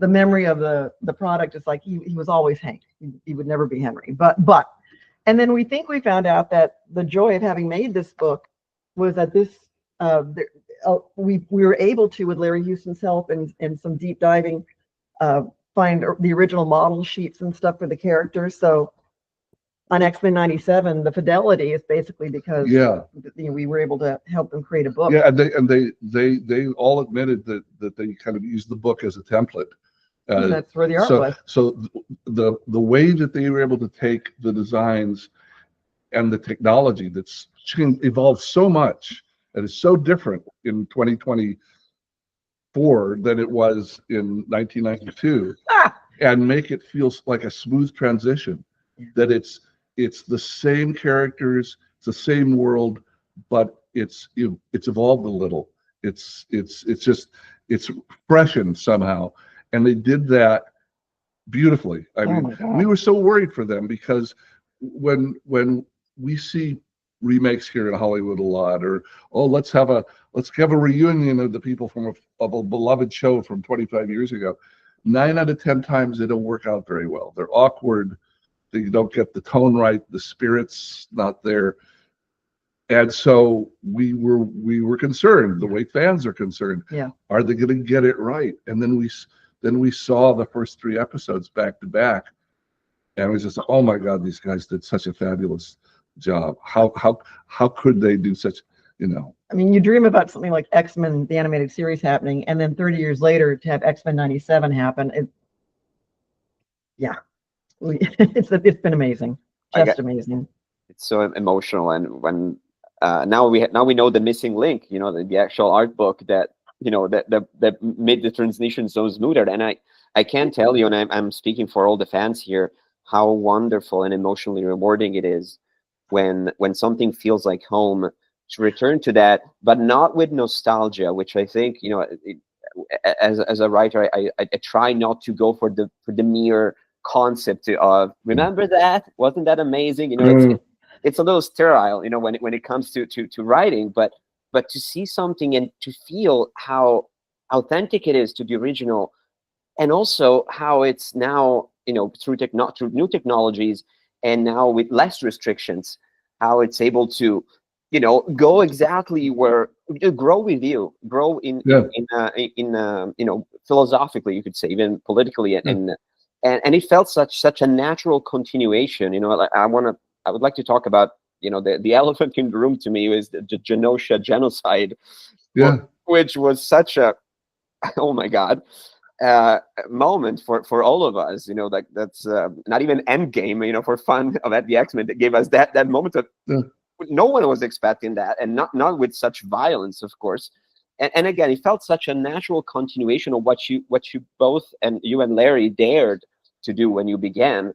memory of the product is like he was always Hank. He would never be Henry. But and then we found out that the joy of having made this book was that this we were able to, with Larry Houston's help and some deep diving, find the original model sheets and stuff for the characters. So on X-Men 97, the fidelity is basically because we were able to help them create a book. Yeah, and they all admitted that they kind of used the book as a template. That's where the art was. So the way that they were able to take the designs and the technology that's evolved so much and is so different in 2024 than it was in 1992, and make it feel like a smooth transition, that it's the same characters, it's the same world, but it's evolved a little. It's freshened somehow, and they did that beautifully. I mean, we were so worried for them, because when we see remakes here in Hollywood a lot, or let's have a reunion of the people from a beloved show from 25 years ago, 9 out of 10 times they don't work out very well. They're awkward. They don't get the tone right. The spirit's not there. And so we were concerned, the way fans are concerned. Yeah. Are they going to get it right? And then we saw the first 3 episodes back to back, and it was just, oh my God, these guys did such a fabulous job. How could they do such, I mean, you dream about something like X-Men, the animated series, happening, and then 30 years later to have X-Men 97 happen. It's been amazing, amazing. It's so emotional, and when now we know the missing link, the actual art book that that made the transition so smoother. And I can tell you, and I'm speaking for all the fans here, how wonderful and emotionally rewarding it is when something feels like home, to return to that, but not with nostalgia, which I think, as a writer, I try not to go for the mere concept of, remember that, wasn't that amazing? It's a little sterile, when it comes to writing, but to see something and to feel how authentic it is to the original, and also how it's now, through new technologies, and now with less restrictions, how it's able to, go exactly where, grow with you, grow in philosophically, you could say, even politically, and it felt such a natural continuation. Like, I would like to talk about, the elephant in the room to me is the Genosha genocide, Yeah. which was such a, oh my God, moment for all of us. Like, that's not even Endgame, for fun of at the X-Men, that gave us that moment of, no one was expecting that, and not with such violence, of course. And again, it felt such a natural continuation of what you both, and you and Larry, dared to do when you began.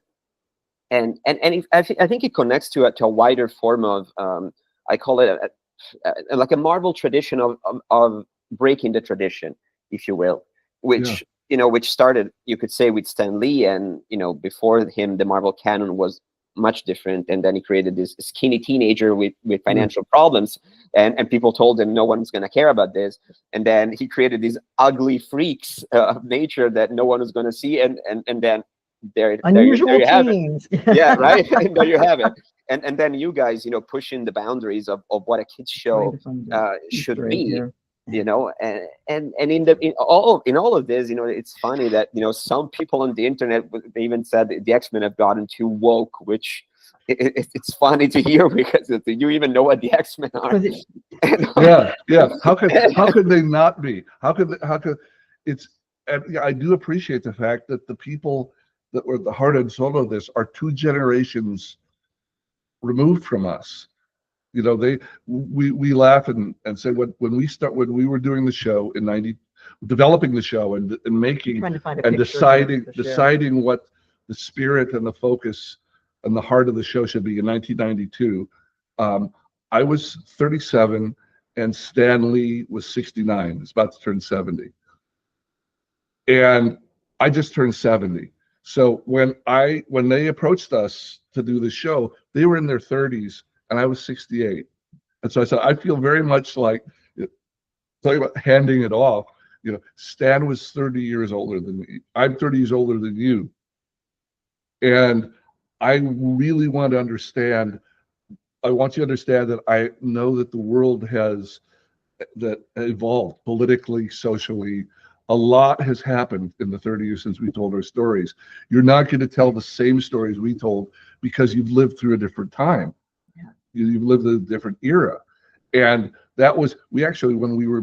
And I think it connects to a wider form of, I call it like a Marvel tradition of breaking the tradition, if you will, which which started, you could say, with Stan Lee, and before him the Marvel canon was much different, and then he created this skinny teenager with financial problems, and people told him no one's going to care about this, and then he created these ugly freaks of nature that no one was going to see, and then there Unusual you have it. teens. Yeah, right. And there you have it. And then you guys, pushing the boundaries of what a kids show should be. And in all of this, it's funny that some people on the internet, they even said that the X-Men have gotten too woke, which it's funny to hear, because you even know what the X-Men are. Yeah. How could they not be? How could it's? And I do appreciate the fact that the people that were the heart and soul of this are 2 generations removed from us. We laugh and say, when we were doing the show in developing the show and making and deciding what the spirit and the focus and the heart of the show should be in 1992. I was 37 and Stan Lee was 69. He's about to turn 70. And I just turned 70. So when they approached us to do the show, they were in their 30s and I was 68. And so I said, I feel very much like, talking about handing it off, Stan was 30 years older than me. I'm 30 years older than you. And I really want to understand, I want you to understand that I know that the world has evolved politically, socially. A lot has happened in the 30 years since we told our stories. You're not going to tell the same stories we told because you've lived through a different time. Yeah. You've lived in a different era. And that was, we actually, when we were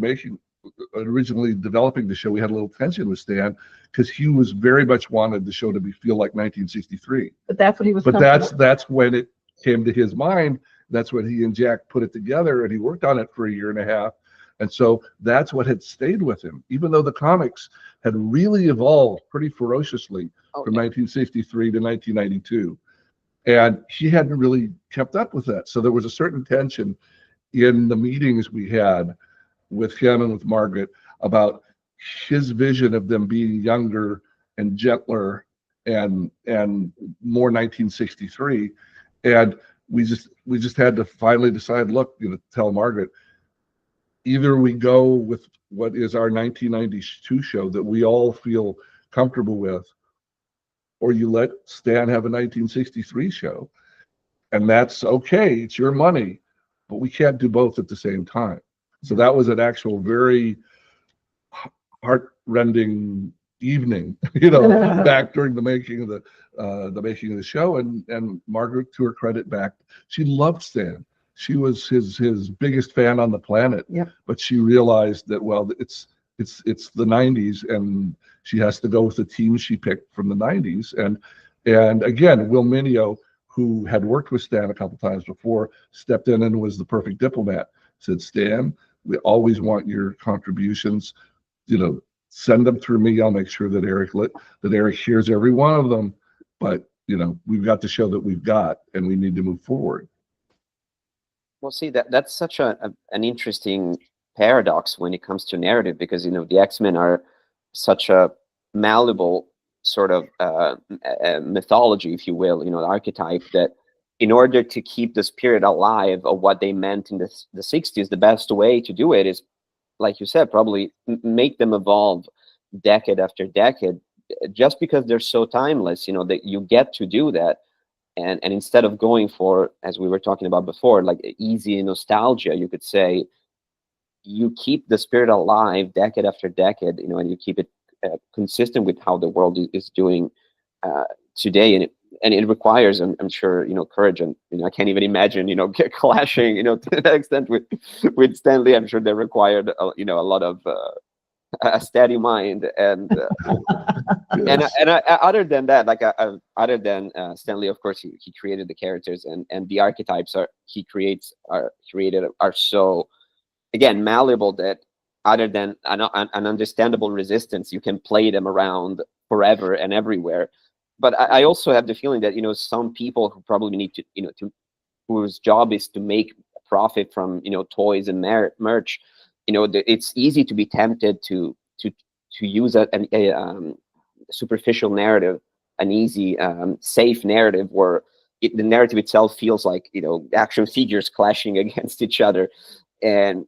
originally developing the show, we had a little tension with Stan because he was very much wanted the show to feel like 1963. But that's what he was. But that's when it came to his mind. That's when he and Jack put it together, and he worked on it for a year and a half. And so that's what had stayed with him, even though the comics had really evolved pretty ferociously from 1963 to 1992. And he hadn't really kept up with that. So there was a certain tension in the meetings we had with him and with Margaret about his vision of them being younger and gentler and more 1963. And we just had to finally decide, look, tell Margaret, either we go with what is our 1992 show that we all feel comfortable with, or you let Stan have a 1963 show. And that's okay, it's your money, but we can't do both at the same time. So that was an actual very heart-rending evening, back during the making of the show. And Margaret, to her credit, she loved Stan. She was his biggest fan on the planet. Yep. But she realized that, well, it's the 90s, and she has to go with the team she picked from the 90s. And again, Will Mineo, who had worked with Stan a couple times before, stepped in and was the perfect diplomat. Said, Stan, we always want your contributions. Send them through me. I'll make sure that Eric hears every one of them. But we've got the show that we've got, and we need to move forward. Well, see, that's such an interesting paradox when it comes to narrative, because the X-Men are such a malleable sort of mythology, if you will, the archetype, that in order to keep the spirit alive of what they meant in the 60s, the best way to do it is like you said, probably make them evolve decade after decade, just because they're so timeless, that you get to do that. And instead of going for, as we were talking about before, like easy nostalgia, you could say, you keep the spirit alive decade after decade, and you keep it consistent with how the world is doing today. And it requires, I'm sure, courage. And I can't even imagine, clashing, to that extent with Stanley. I'm sure they required, a lot of a steady mind. And Yes. and other than that, like other than Stanley, of course, he created the characters, and the archetypes he created are so, again, malleable, that other than an understandable resistance, you can play them around forever and everywhere. But I also have the feeling that some people who probably need to whose job is to make profit from toys and merch, it's easy to be tempted to use a superficial narrative, an easy safe narrative, where the narrative itself feels like action figures clashing against each other. And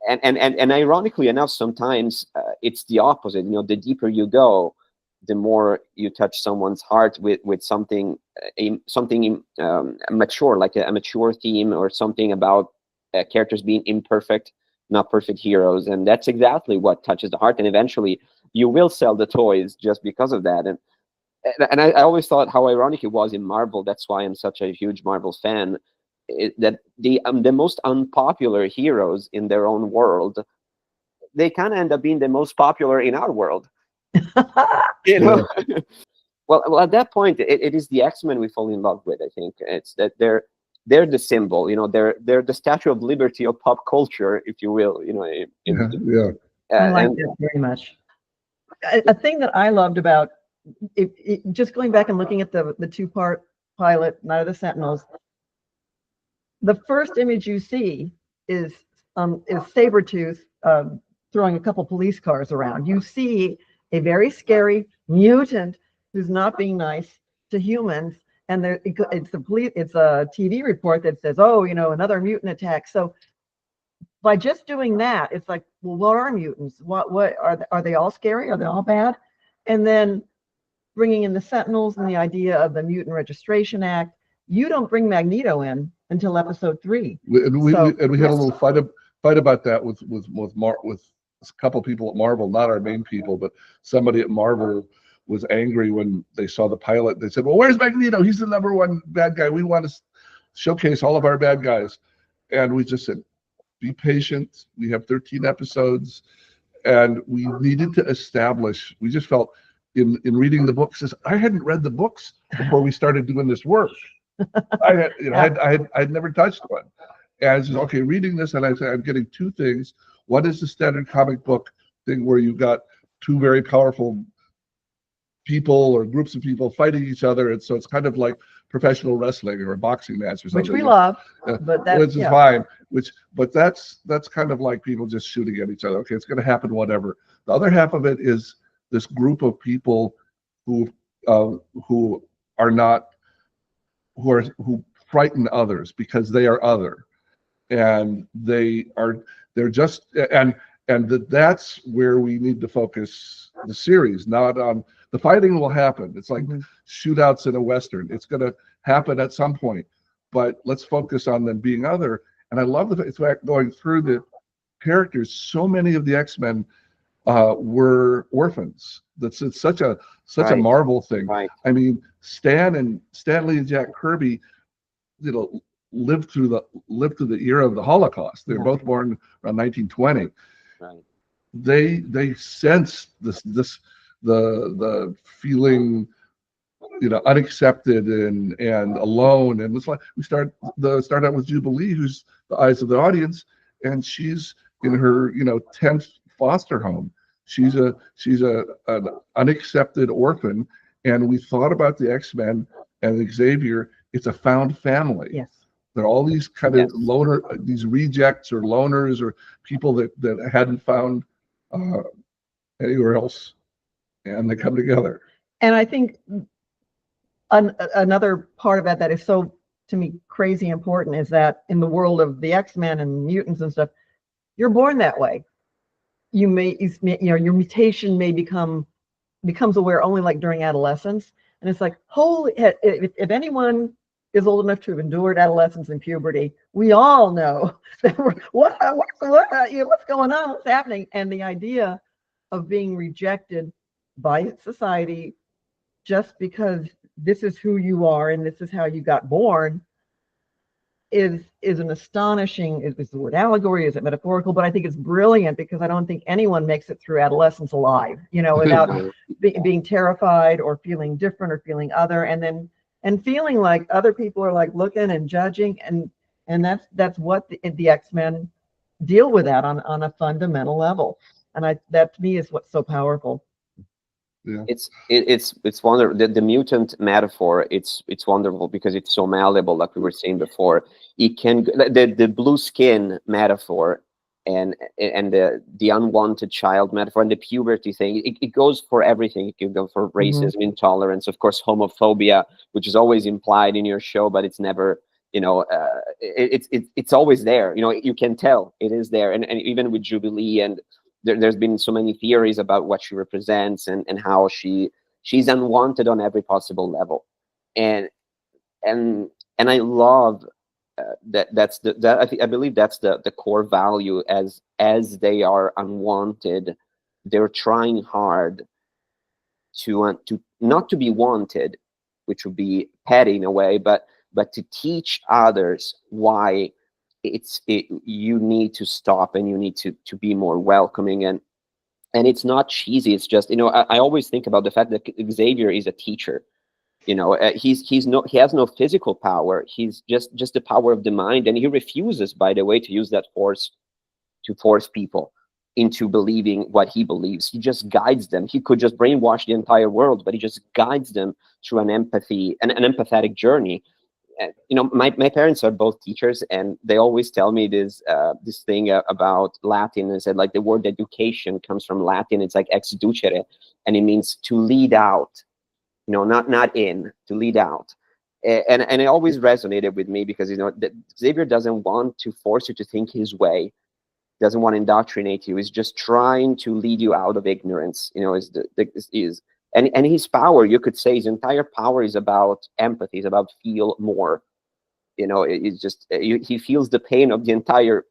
ironically enough, sometimes it's the opposite. The deeper you go, the more you touch someone's heart with something mature, like a mature theme, or something about characters being imperfect, not perfect heroes. And that's exactly what touches the heart. And eventually you will sell the toys just because of that. And I always thought how ironic it was in Marvel. That's why I'm such a huge Marvel fan. That the most unpopular heroes in their own world, they kind of end up being the most popular in our world. Well, at that point, it is the X-Men we fall in love with. I think it's that they're the symbol. They're the Statue of Liberty of pop culture, if you will. I like that very much. A thing that I loved about just going back and looking at the 2-part pilot, Night of the Sentinels. The first image you see is Sabretooth throwing a couple police cars around. You see a very scary mutant who's not being nice to humans, and it's a TV report that says, oh, another mutant attack. So by just doing that, it's like, well, what are mutants? What are they all scary? Are they all bad? And then bringing in the Sentinels and the idea of the Mutant Registration Act. You don't bring Magneto in until episode 3. We had a little fight about that with a couple people at Marvel, not our main people, but somebody at Marvel was angry when they saw the pilot. They said, well, where's Magneto? He's the #1 bad guy. We want to showcase all of our bad guys. And we just said, be patient. We have 13 episodes, and we needed to establish. We just felt in reading the books, I hadn't read the books before we started doing this work. I'd never touched one. And I said, okay, reading this, and I said, I'm getting 2 things. One is the standard comic book thing where you've got 2 very powerful people or groups of people fighting each other, and so it's kind of like professional wrestling or a boxing match or something. Which we love, but that's which is fine. But that's kind of like people just shooting at each other. Okay, it's going to happen, whatever. The other half of it is this group of people who frighten others because they are other, and they're just that's where we need to focus the series, not on the fighting. Will happen. It's like shootouts in a Western. It's going to happen at some point, but let's focus on them being other. And I love the fact, going through the characters, so many of the X-Men were orphans. It's such a Marvel thing. Right. I mean, Stanley and Jack Kirby, lived through the era of the Holocaust. They were both born around 1920. Right. They sensed the feeling, unaccepted and alone. And it's like we start out with Jubilee, who's the eyes of the audience, and she's in her 10th foster home. She's an unaccepted orphan, and we thought about the X-Men and Xavier. It's a found family. Yes. They're all these kind of loner, these rejects or loners or people that hadn't found anywhere else, and they come together. And I think another part of that is so, to me, crazy important is that in the world of the X-Men and mutants and stuff, you're born that way. your mutation may becomes aware only like during adolescence. And it's like, holy, if anyone is old enough to have endured adolescence and puberty, we all know that what's going on, what's happening. And the idea of being rejected by society just because this is who you are and this is how you got born is an astonishing, is the word allegory, is it metaphorical? But I think it's brilliant, because I don't think anyone makes it through adolescence alive, without being terrified or feeling different or feeling other, and feeling like other people are like looking and judging, and that's what the X-Men deal with, that on a fundamental level. And that to me is what's so powerful. Yeah. It's wonderful. The mutant metaphor, it's wonderful because it's so malleable, like we were saying before. It can, the blue skin metaphor and the unwanted child metaphor and the puberty thing, it goes for everything. It can go for racism, intolerance, of course, homophobia, which is always implied in your show, but it's never, it's always there. You can tell it is there. And even with Jubilee, and there's been so many theories about what she represents and how she's unwanted on every possible level. And I love I believe that's the core value. As they are unwanted, they're trying hard to not to be wanted, which would be petty in a way, but to teach others why you need to stop and you need to be more welcoming. And it's not cheesy. It's just, I always think about the fact that Xavier is a teacher. He has no physical power. He's just the power of the mind, and he refuses, by the way, to use that force to force people into believing what he believes. He just guides them. He could just brainwash the entire world, but he just guides them through an empathetic journey. My parents are both teachers, and they always tell me this thing about Latin. And said, like, the word education comes from Latin. It's like ex ducere, and it means to lead out. Not in, to lead out. And it always resonated with me, because Xavier doesn't want to force you to think his way, doesn't want to indoctrinate you. He's just trying to lead you out of ignorance. And his power, you could say, his entire power is about empathy, is about feel more. It's just he feels the pain of the entire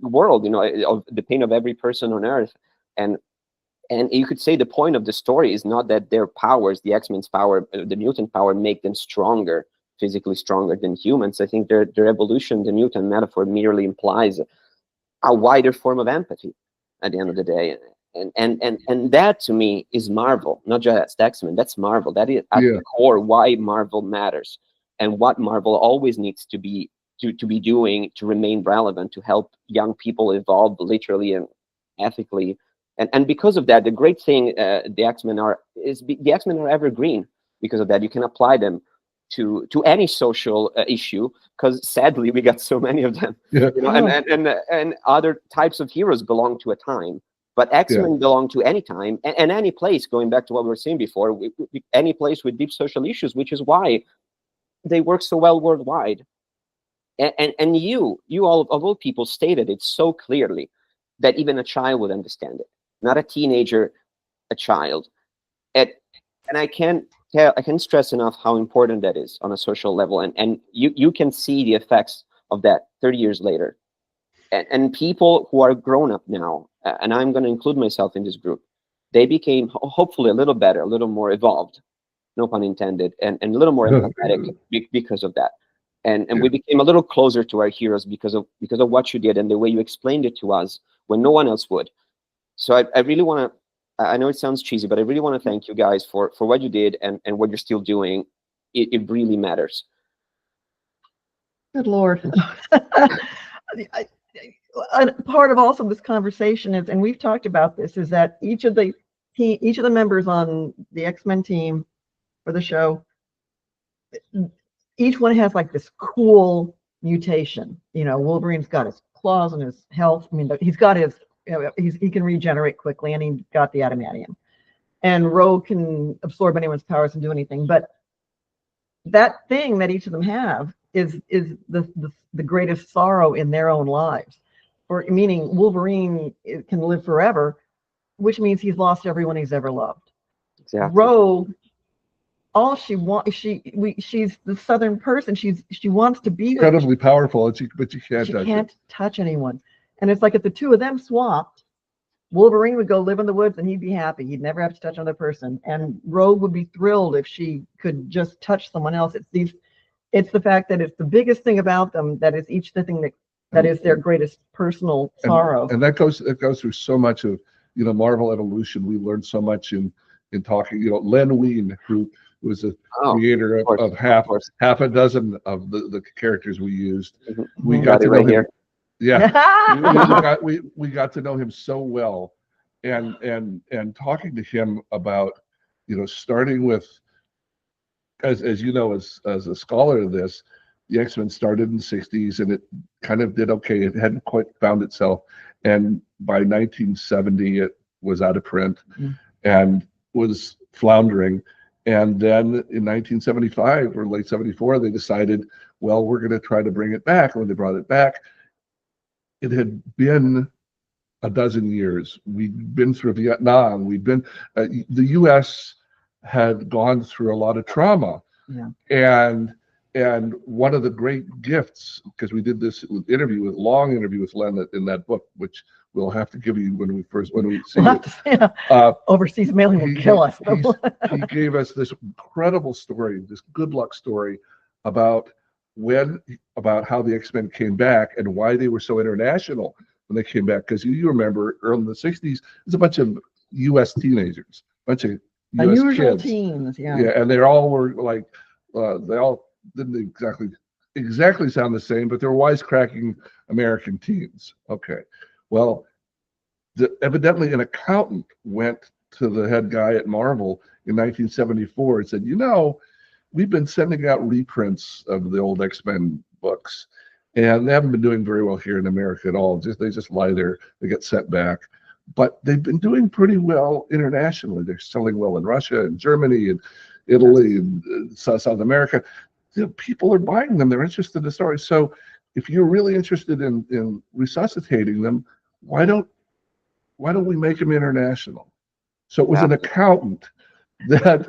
world, of the pain of every person on Earth. And you could say the point of the story is not that their powers, the X-Men's power, the mutant power, make them stronger, physically stronger than humans. I think their evolution, the mutant metaphor, merely implies a wider form of empathy at the end of the day. And that, to me, is Marvel, not just X-Men. That's Marvel. That is at the core why Marvel matters, and what Marvel always needs to be doing to remain relevant, to help young people evolve literally and ethically. And because of that, the great thing the X-Men are evergreen. Because of that, you can apply them to any social issue, because sadly we got so many of them. And other types of heroes belong to a time, but X-Men belong to any time and any place. Going back to what we were saying before, any place with deep social issues, which is why they work so well worldwide. And you all of all people stated it so clearly that even a child would understand it. Not a teenager, a child. And I can't stress enough how important that is on a social level. And you can see the effects of that 30 years later. And people who are grown up now, and I'm going to include myself in this group, they became hopefully a little better, a little more evolved, no pun intended, and a little more empathetic because of that. And we became a little closer to our heroes because of what you did and the way you explained it to us when no one else would. So I really want to, I know it sounds cheesy, but I really want to thank you guys for what you did and what you're still doing. It really matters. Good Lord. Part of also this conversation is, and we've talked about this, is that each of the members on the X-Men team for the show, each one has like this cool mutation. Wolverine's got his claws and his health. I mean, he's got his, he can regenerate quickly, and he got the adamantium. And Rogue can absorb anyone's powers and do anything. But that thing that each of them have is the greatest sorrow in their own lives. Or meaning Wolverine can live forever, which means he's lost everyone he's ever loved. Exactly. Rogue, all she wants, she's the Southern person. She wants to be with, Incredibly powerful, but you can't she touch can't it. touch anyone. And it's like if the two of them swapped, Wolverine would go live in the woods and he'd be happy. He'd never have to touch another person. And Rogue would be thrilled if she could just touch someone else. It's the fact that it's the biggest thing about them that is each the thing that is their greatest personal sorrow. And that goes through so much of, you know, Marvel evolution. We learned so much in talking, you know, Len Wein, who was a creator of half a dozen of the characters we used. We got to know him. Yeah, we got to know him so well, and talking to him about, you know, starting with, as you know, as a scholar of this, the X-Men started in the 60s and it kind of did okay. It hadn't quite found itself, and by 1970 it was out of print and was floundering. And then in 1975 or late 74, they decided, well, we're going to try to bring it back. And when they brought it back, it had been a dozen years. We'd been through Vietnam. We'd been, the U.S. had gone through a lot of trauma. And one of the great gifts, because we did this long interview with Len in that book, which we'll have to give you when we see it. Overseas mailing will kill us. He gave us this incredible story, this good luck story about how the X-Men came back and why they were so international when they came back. Because you remember early in the 60s, there's a bunch of U.S. teenagers, a bunch of U.S. unusual kids. teens, Yeah, and they all were like, they all didn't exactly sound the same, but they're wisecracking American teens. Okay, well, evidently an accountant went to the head guy at Marvel in 1974 and said, you know, we've been sending out reprints of the old X-Men books, and they haven't been doing very well here in America at all. They just lie there, they get sent back. But they've been doing pretty well internationally. They're selling well in Russia and Germany and Italy and South America. You know, people are buying them. They're interested in the story. So if you're really interested in resuscitating them, why don't we make them international? So it was an accountant that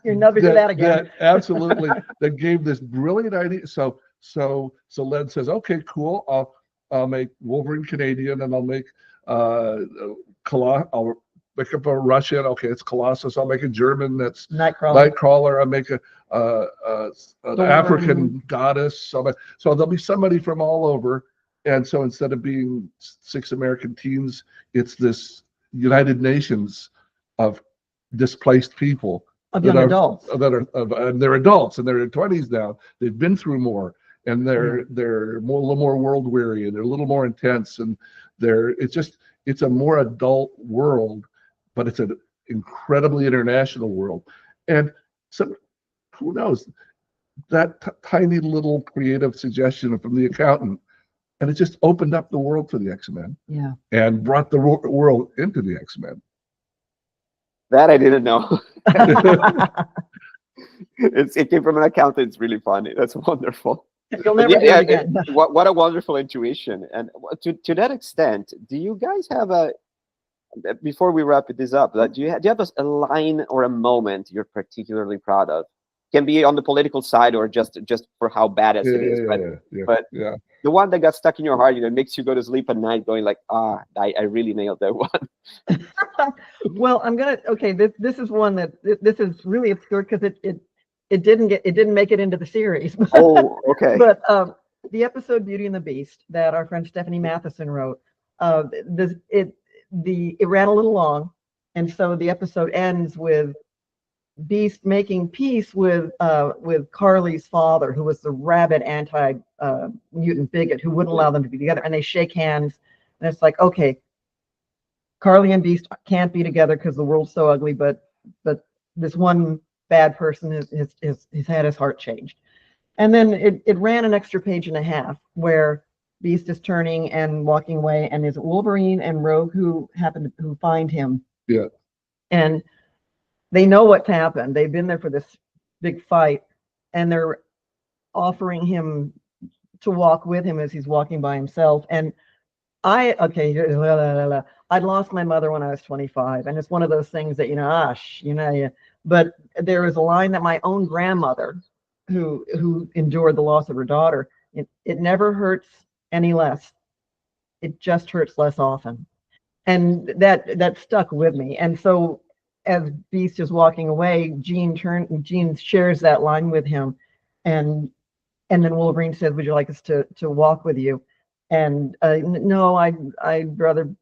you're never do that again. That absolutely that gave this brilliant idea. So Len says, okay, cool. I'll make Wolverine Canadian, and I'll make I'll make up a Russian. Okay, it's Colossus. I'll make a German. That's Nightcrawler. I'll make an African goddess. So there'll be somebody from all over. And so instead of being 6 American teens, it's this United Nations of displaced people, of young adults and they're adults and they're in their 20s now. They've been through more, and they're a little more world weary, and they're a little more intense, and it's a more adult world, but it's an incredibly international world. And so who knows, that tiny little creative suggestion from the accountant, and it just opened up the world to the X-Men. Yeah. And brought the world into the X-Men. That I didn't know. It came from an accountant. It's really funny. That's wonderful. You'll never do it again. What a wonderful intuition. And to that extent, do you guys have before we wrap this up, do you have a line or a moment you're particularly proud of? Can be on the political side or just for how badass it is. But the one that got stuck in your heart, makes you go to sleep at night going like, I really nailed that one. Well, this is one that this is really obscure because it didn't make it into the series. Oh, okay. But the episode Beauty and the Beast that our friend Stephanie Matheson wrote, it ran a little long, and so the episode ends with Beast making peace with Carly's father, who was the rabid anti-mutant bigot who wouldn't allow them to be together, and they shake hands, and it's like, okay, Carly and Beast can't be together because the world's so ugly, but this one bad person has had his heart changed. And then it ran an extra page and a half where Beast is turning and walking away, and is Wolverine and Rogue who find him. Yeah. And they know what's happened. They've been there for this big fight, and they're offering him to walk with him as he's walking by himself. And Okay, I'd lost my mother when I was 25, and it's one of those things that, but there was a line that my own grandmother, who endured the loss of her daughter, it never hurts any less. It just hurts less often. And that stuck with me. And so as Beast is walking away, Jean shares that line with him, and then Wolverine says, "Would you like us to walk with you?" And no, I'd rather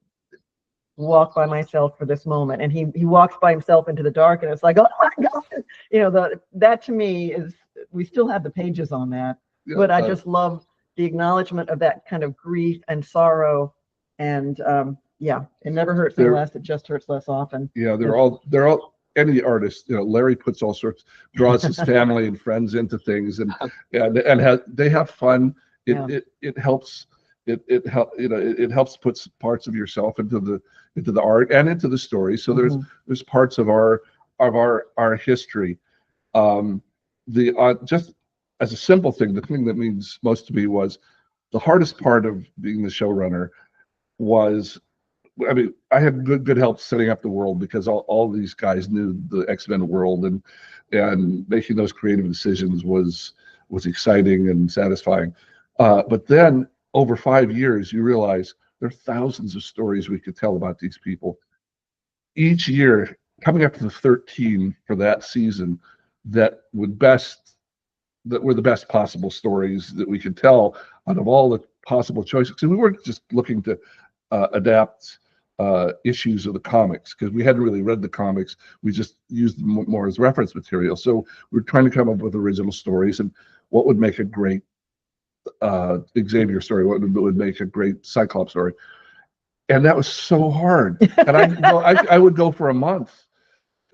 walk by myself for this moment. And he walks by himself into the dark, and it's like, oh my God, that to me is, we still have the pages on that, but I just love the acknowledgement of that kind of grief and sorrow. And it never hurts any less. It just hurts less often. Yeah, they're all any artist. Larry puts all sorts, draws his family and friends into things, and they have fun. It helps. It helps put parts of yourself into the art and into the story. So there's parts of our history. Just as a simple thing, the thing that means most to me was the hardest part of being the showrunner was, I mean, I had good help setting up the world, because all these guys knew the X-Men world, and making those creative decisions was exciting and satisfying. But then over 5 years, you realize there are thousands of stories we could tell about these people. Each year, coming up to the 13 for that season, that were the best possible stories that we could tell out of all the possible choices. So we weren't just looking to adapt issues of the comics, because we hadn't really read the comics. We just used them more as reference material. So we're trying to come up with original stories, and what would make a great Xavier story, what would make a great Cyclops story. And that was so hard. And I would go for a month,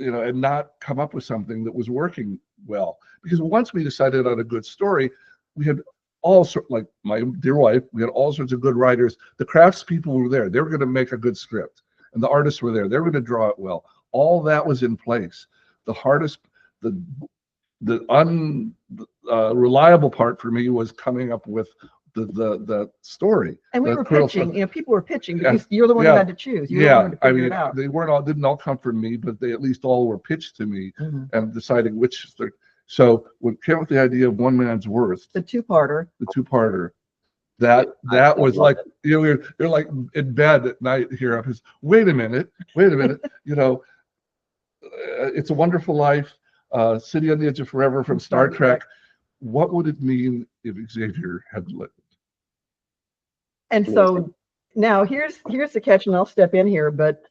and not come up with something that was working well. Because once we decided on a good story, we had all sorts, like my dear wife, we had all sorts of good writers. The craftspeople were there. They were going to make a good script. And the artists were there. They were going to draw it well. All that was in place. The hardest, the unreliable part for me was coming up with the story. And we were pitching, people were pitching, but you're the one who had to choose. You I mean, they didn't all come from me, but they at least all were pitched to me, and deciding which. So when came up with the idea of One Man's Worth, the two-parter, that was like, you're like in bed at night here. I was, wait a minute, It's a Wonderful Life, City on the Edge of Forever from Star Trek. What would it mean if Xavier had lived? And so now here's the catch, and I'll step in here, but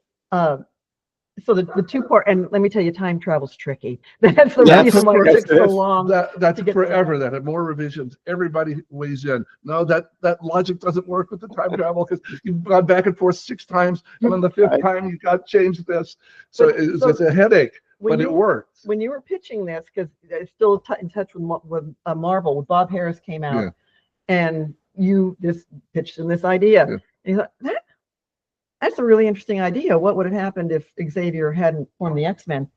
so the two-part, and let me tell you, time travel's tricky. That's the reason why it took so long. That took forever. That had more revisions. Everybody weighs in. No, that logic doesn't work with the time travel, because you've gone back and forth 6 times, and on the 5th time you got changed this. So it's a headache, but it worked. When you were pitching this, because it's still in touch with Marvel, when Bob Harris came out, and you pitched him this idea, and you thought, that's a really interesting idea. What would have happened if Xavier hadn't formed the X-Men?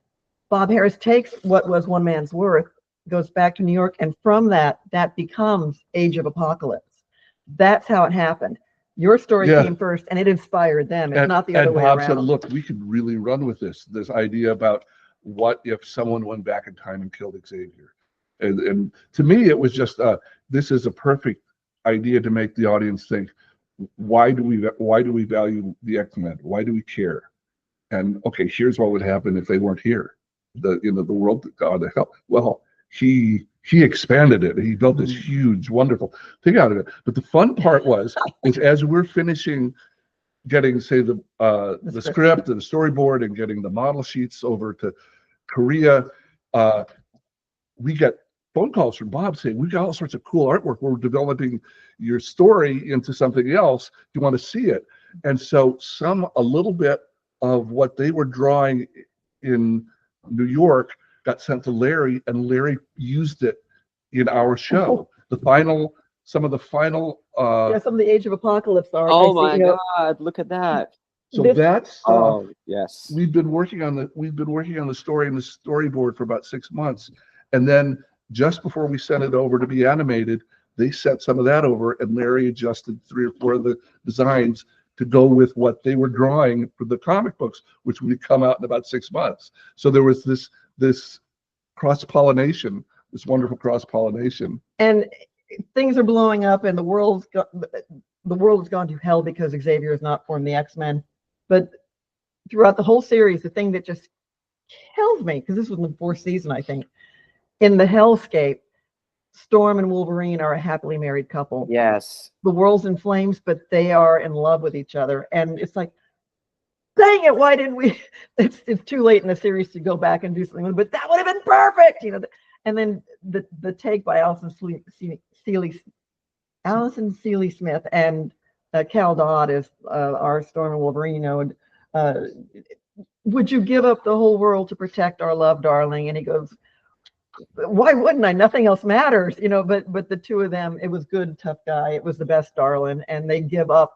Bob Harris takes what was One Man's Worth, goes back to New York, and from that becomes Age of Apocalypse. That's how it happened. Your story came first, and it inspired them. It's not the other way around. And Bob said, look, we could really run with this idea about what if someone went back in time and killed Xavier. And to me, it was just, this is a perfect idea to make the audience think, why do we value the X-Men? Why do we care? And okay, here's what would happen if they weren't here. The world that God help. Well, he expanded it. He built this huge, wonderful thing out of it. But the fun part is as we're finishing getting, say, the script and the storyboard and getting the model sheets over to Korea, we get phone calls from Bob saying, we got all sorts of cool artwork. We're developing your story into something else. Do you want to see it? And so a little bit of what they were drawing in New York got sent to Larry, and Larry used it in our show. Some of the Age of Apocalypse art. Oh my God, look at that. So that's yes. We've been working on the story and the storyboard for about 6 months, and then just before we sent it over to be animated, they sent some of that over, and Larry adjusted 3 or 4 of the designs to go with what they were drawing for the comic books, which would come out in about 6 months. So there was this cross-pollination, this wonderful cross-pollination. And things are blowing up, and the world has gone to hell because Xavier has not formed the X-Men. But throughout the whole series, the thing that just kills me, because this was in the 4th season, I think, in the hellscape, Storm and Wolverine are a happily married couple. Yes. The world's in flames, but they are in love with each other. And it's like, dang it, why didn't we? It's too late in the series to go back and do something, but that would have been perfect, you know. And then the take by Alison Seeley Smith and Cal Dodd is our Storm and Wolverine. You know, would you give up the whole world to protect our love, darling? And he goes, why wouldn't I? Nothing else matters, you know. But the two of them, it was good, tough guy. It was the best, darling. And they give up.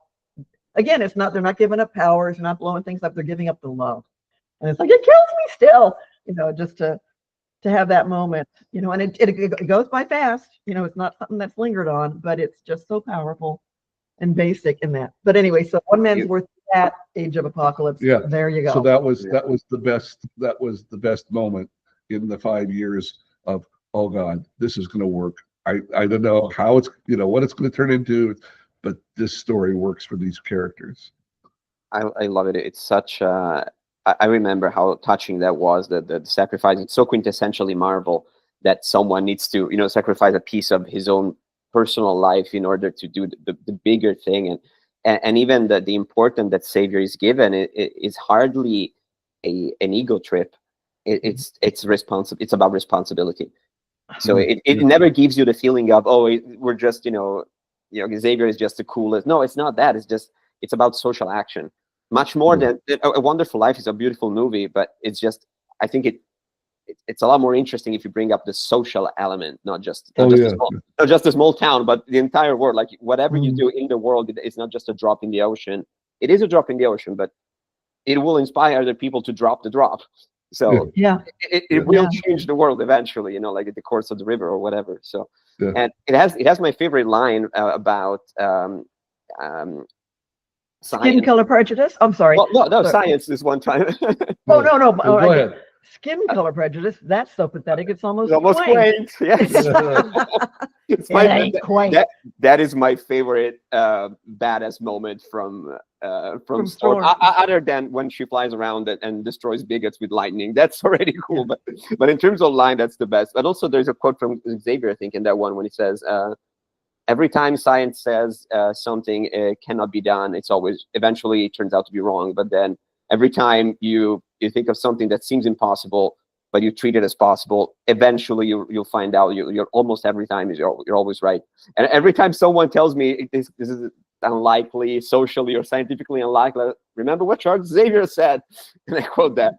Again, they're not giving up powers, they're not blowing things up. They're giving up the love. And it's like, it kills me still, you know, just to have that moment, you know. And it goes by fast, you know. It's not something that's lingered on, but it's just so powerful and basic in that. But anyway, so one man's worth that Age of Apocalypse. Yeah. There you go. So that was the best moment in the 5 years of, oh God, this is going to work. I don't know how it's, you know, what it's going to turn into, but this story works for these characters. I love it. It's such I remember how touching that was, the sacrifice. It's so quintessentially Marvel that someone needs to, you know, sacrifice a piece of his own personal life in order to do the bigger thing. And even the importance that Xavier is given is hardly an ego trip. It's about responsibility. So it never gives you the feeling of, oh, we're just, you know, Xavier is just the coolest. No, it's not that. It's about social action. Much more than A Wonderful Life is a beautiful movie, but it's just, I think it's a lot more interesting if you bring up the social element, not just a small town, but the entire world. Like whatever you do in the world, it's not just a drop in the ocean. It is a drop in the ocean, but it will inspire other people to drop the drop. So it will change the world eventually, you know, like at the course of the river or whatever. So and it has my favorite line about science. Skin color prejudice. I'm sorry. Well, no, science is one time. Oh no. Go ahead. Skin color prejudice. That's so pathetic. It's almost quaint. Yes. Quaint. That is my favorite badass moment from Storm. Other than when she flies around and destroys bigots with lightning. That's already cool. But in terms of line, that's the best. But also there's a quote from Xavier, I think, in that one when he says, every time science says something cannot be done, it's always eventually it turns out to be wrong. But then every time you think of something that seems impossible, but you treat it as possible, eventually you'll find out you're almost every time you're always right. And every time someone tells me this is unlikely, socially or scientifically unlikely, remember what Charles Xavier said, and I quote that.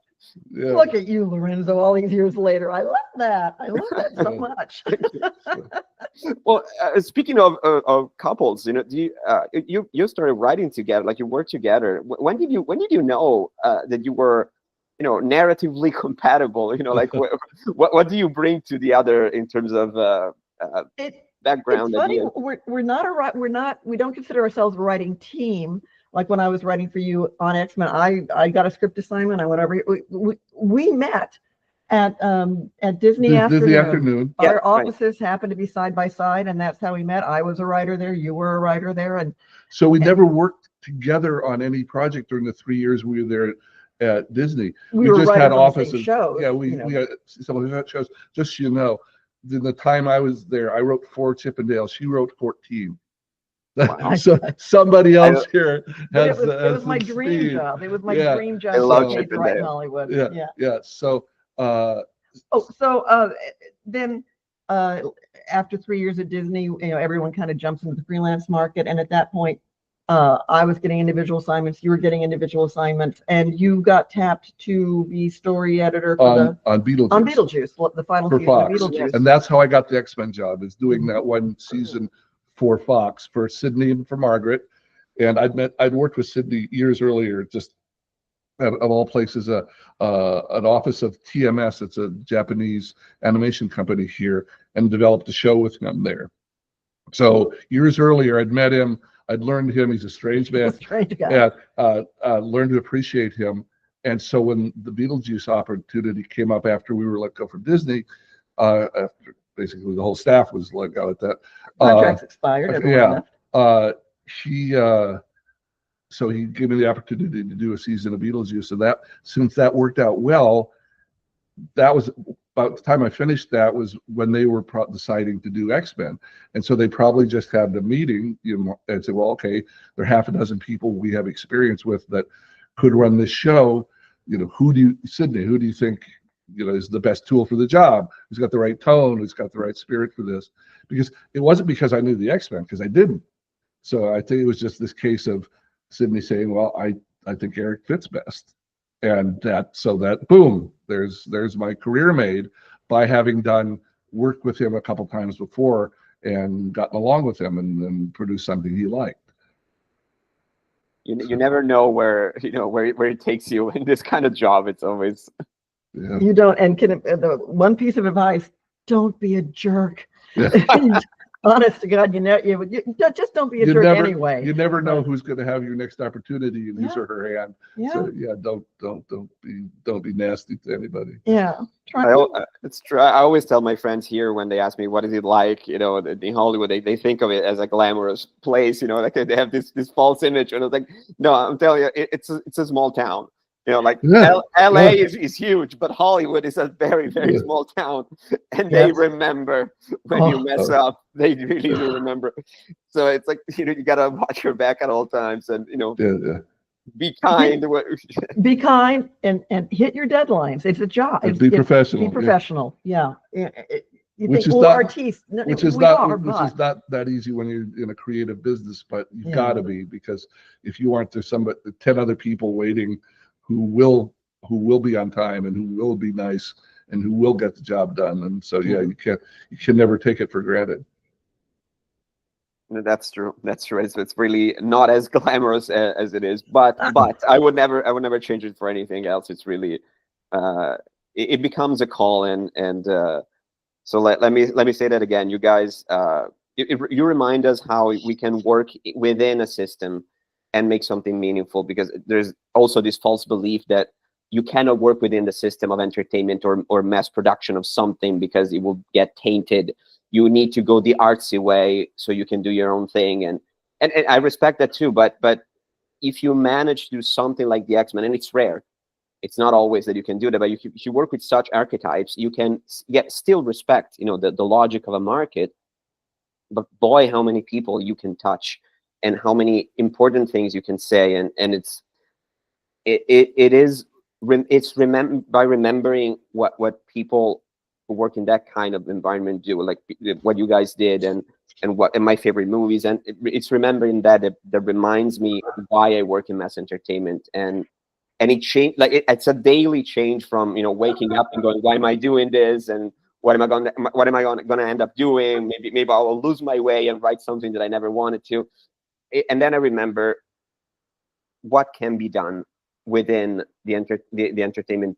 Yeah. Look at you, Lorenzo, all these years later. I love that. I love that so much. Well, speaking of couples, you know, you started writing together, like you worked together. When did you know that you were, you know, narratively compatible? You know, like what do you bring to the other in terms of background? It's funny. We don't consider ourselves a writing team. Like when I was writing for you on X-Men, I got a script assignment. I went over. We met at Disney Afternoon. Our offices happened to be side by side, and that's how we met. I was a writer there. You were a writer there, and so we never worked together on any project during the 3 years we were there at Disney. We just had offices. Shows, yeah, we had some of the shows. Just so you know, in the time I was there, I wrote 4 Chippendales. She wrote 14. Wow. So somebody else here has. It was my dream job. It was my dream job. I love Chippendale. Right in Hollywood. Yeah. So. Then after 3 years at Disney, you know, everyone kind of jumps into the freelance market, and at that point, I was getting individual assignments. You were getting individual assignments, and you got tapped to be story editor for on Beetlejuice. On Beetlejuice, the final season of Beetlejuice. And that's how I got the X-Men job, is doing that one season for Fox, for Sydney and for Margaret. And I'd worked with Sydney years earlier, just of all places, an office of TMS. It's a Japanese animation company here, and developed a show with them there. So years earlier, I'd met him. I'd learned him. He's a strange man. Strange guy. Learned to appreciate him. And so when the Beetlejuice opportunity came up after we were let go from Disney, after basically the whole staff was let go at that. Contracts expired. Everyone left. So he gave me the opportunity to do a season of Beetlejuice. And since that worked out well, that was about the time I finished. That was when they were deciding to do X-Men. And so they probably just had a meeting, and said, well, okay, there are half a dozen people we have experience with that could run this show. Sydney, who do you think, is the best tool for the job? Who's got the right tone? Who's got the right spirit for this? Because it wasn't because I knew the X-Men, because I didn't. So I think it was just this case of Sydney saying, well, I think Eric fits best. And boom, there's my career made by having worked with him a couple times before and gotten along with him and produced something he liked. You never know where it takes you in this kind of job. It's always you don't. And the one piece of advice: don't be a jerk. Yeah. Honest to God, just don't be a jerk anyway. You never know who's going to have your next opportunity in his or her hand. Yeah. So don't be nasty to anybody. Yeah. It's true. I always tell my friends here when they ask me what is it like, in Hollywood, they think of it as a glamorous place, like they have this false image, and it's like, no, I'm telling you, it's a small town. LA is huge, but Hollywood is a very, very small town, and they remember when you mess up. They really do remember. So it's like, you gotta watch your back at all times, and be kind. Be kind and hit your deadlines. It's a job. Be professional. Be professional. Yeah. Which is not that easy when you're in a creative business, but you've got to be, because if you aren't, there's 10 other people waiting who will be on time and who will be nice and who will get the job done. And so you can never take it for granted. That's true. It's really not as glamorous as it is, but I would never change it for anything else. It's really it becomes a call, and so let me say that again. You guys, you remind us how we can work within a system and make something meaningful, because there's also this false belief that you cannot work within the system of entertainment or mass production of something because it will get tainted. You need to go the artsy way so you can do your own thing, and I respect that too. But if you manage to do something like the X-Men, and it's rare, it's not always that you can do that, but if you work with such archetypes, you can still respect the logic of a market. But boy, how many people you can touch, and how many important things you can say, and it's by remembering what people who work in that kind of environment do, like what you guys did, and my favorite movies, and it's remembering that reminds me why I work in mass entertainment, and it changed. Like it's a daily change from waking up and going, why am I doing this, and what am I going to end up doing? Maybe I'll lose my way and write something that I never wanted to. And then I remember what can be done within the entertainment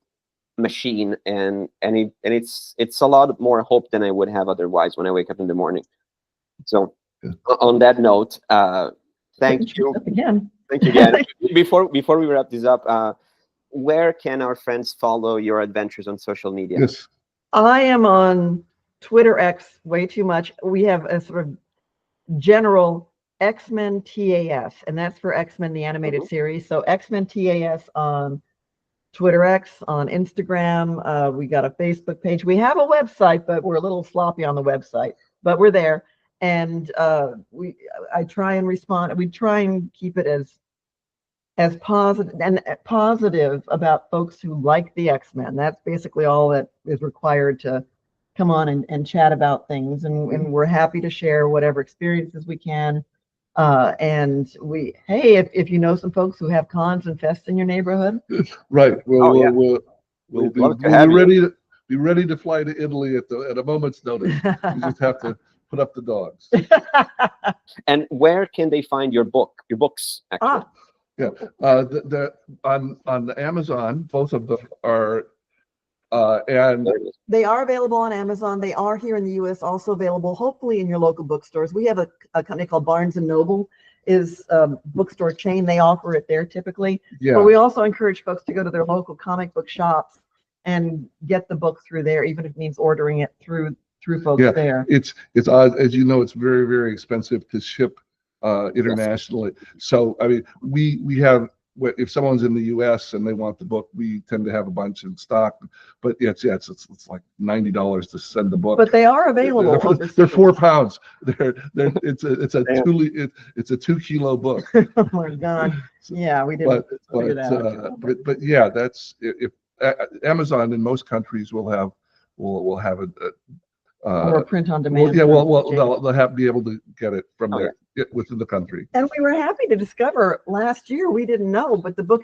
machine, and it's a lot more hope than I would have otherwise when I wake up in the morning. So on that note, thank you again. Thank you again. Before we wrap this up, where can our friends follow your adventures on social media? Yes. I am on Twitter X way too much. We have a sort of general X-Men TAS, and that's for X-Men the animated series. So X-Men TAS on Twitter X, on Instagram. We got a Facebook page. We have a website, but we're a little sloppy on the website, but we're there. And I try and respond. We try and keep it as positive about folks who like the X-Men. That's basically all that is required to come on and chat about things. And we're happy to share whatever experiences we can. And if you know some folks who have cons and fests in your neighborhood, right? We'll be ready to fly to Italy at a moment's notice. You just have to put up the dogs. And where can they find your books? Actually, on the Amazon, both of them are And They are available on Amazon. They are here in the U.S. also available, hopefully in your local bookstores. We have a company called Barnes and Noble is a bookstore chain. They offer it there typically. yeah, But we also encourage folks to go to their local comic book shops and get the book through there, even if it means ordering it through folks yeah, there. it's as you know, it's very, very expensive to ship internationally. So I mean, we have, if someone's in the U.S. and they want the book, we tend to have a bunch in stock. But it's like $90 to send the book. But they are available. They're 4 pounds. It's a 2 kilo book. Oh my God! Yeah, we didn't figure that out. But yeah, that's if Amazon in most countries will have a Or print on demand. they'll be able to get it from there within the country. And we were happy to discover last year, we didn't know, but this book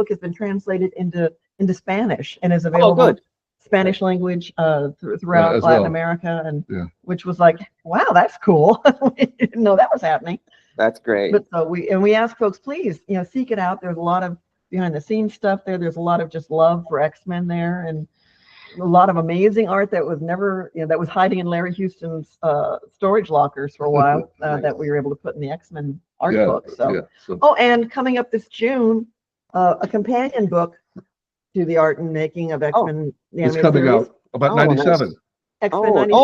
has been translated into Spanish and is available Spanish language throughout Latin America, and which was like, wow, that's cool. We didn't know that was happening. That's great. But so we ask folks, please, seek it out. There's a lot of behind the scenes stuff there. There's a lot of just love for X-Men there, and a lot of amazing art that was never, that was hiding in Larry Houston's storage lockers for a while, that we were able to put in the X-Men art book. So, and coming up this June, a companion book to the art and making of X-Men. It's coming out about 97. Nice. X-Men 97, the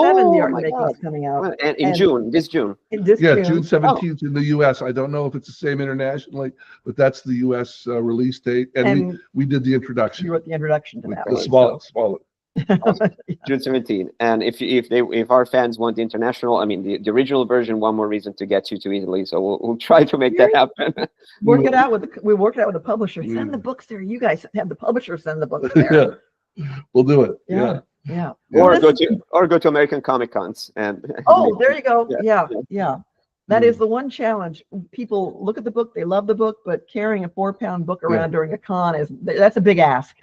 art and making is coming out. And in June, this June. June 17th in the U.S. I don't know if it's the same internationally, but that's the U.S. Release date. And we did the introduction. You wrote the introduction to that. The small. June 17th. And if our fans want the international, I mean the original version, one more reason to get you to Italy. So we'll try to make that happen. We worked it out with the publisher. Send the books there. You guys have the publisher send the books there. We'll do it. Yeah. Or go to American Comic Cons and. There you go. Yeah. That is the one challenge. People look at the book, they love the book, but carrying a 4-pound book around during a con that's a big ask.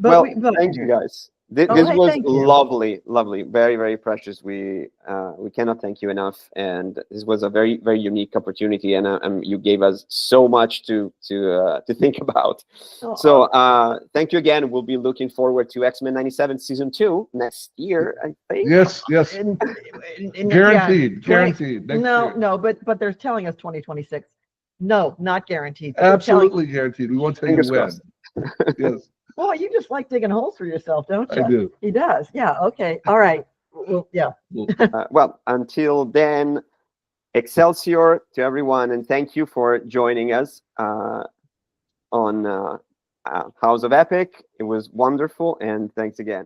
Thank you guys. This was lovely, very, very precious. We cannot thank you enough, and this was a very, very unique opportunity, and you gave us so much to think about. So thank you again. We'll be looking forward to X-Men 97 season 2 next year, I think. Yes. Guaranteed. No, but they're telling us 2026. No, not guaranteed. Absolutely guaranteed. We won't tell you when. Yes. Well, you just like digging holes for yourself, don't you? I do. He does. Yeah. Okay. All right. Well, yeah. Well, until then, Excelsior to everyone, and thank you for joining us on House of Epic. It was wonderful, and thanks again.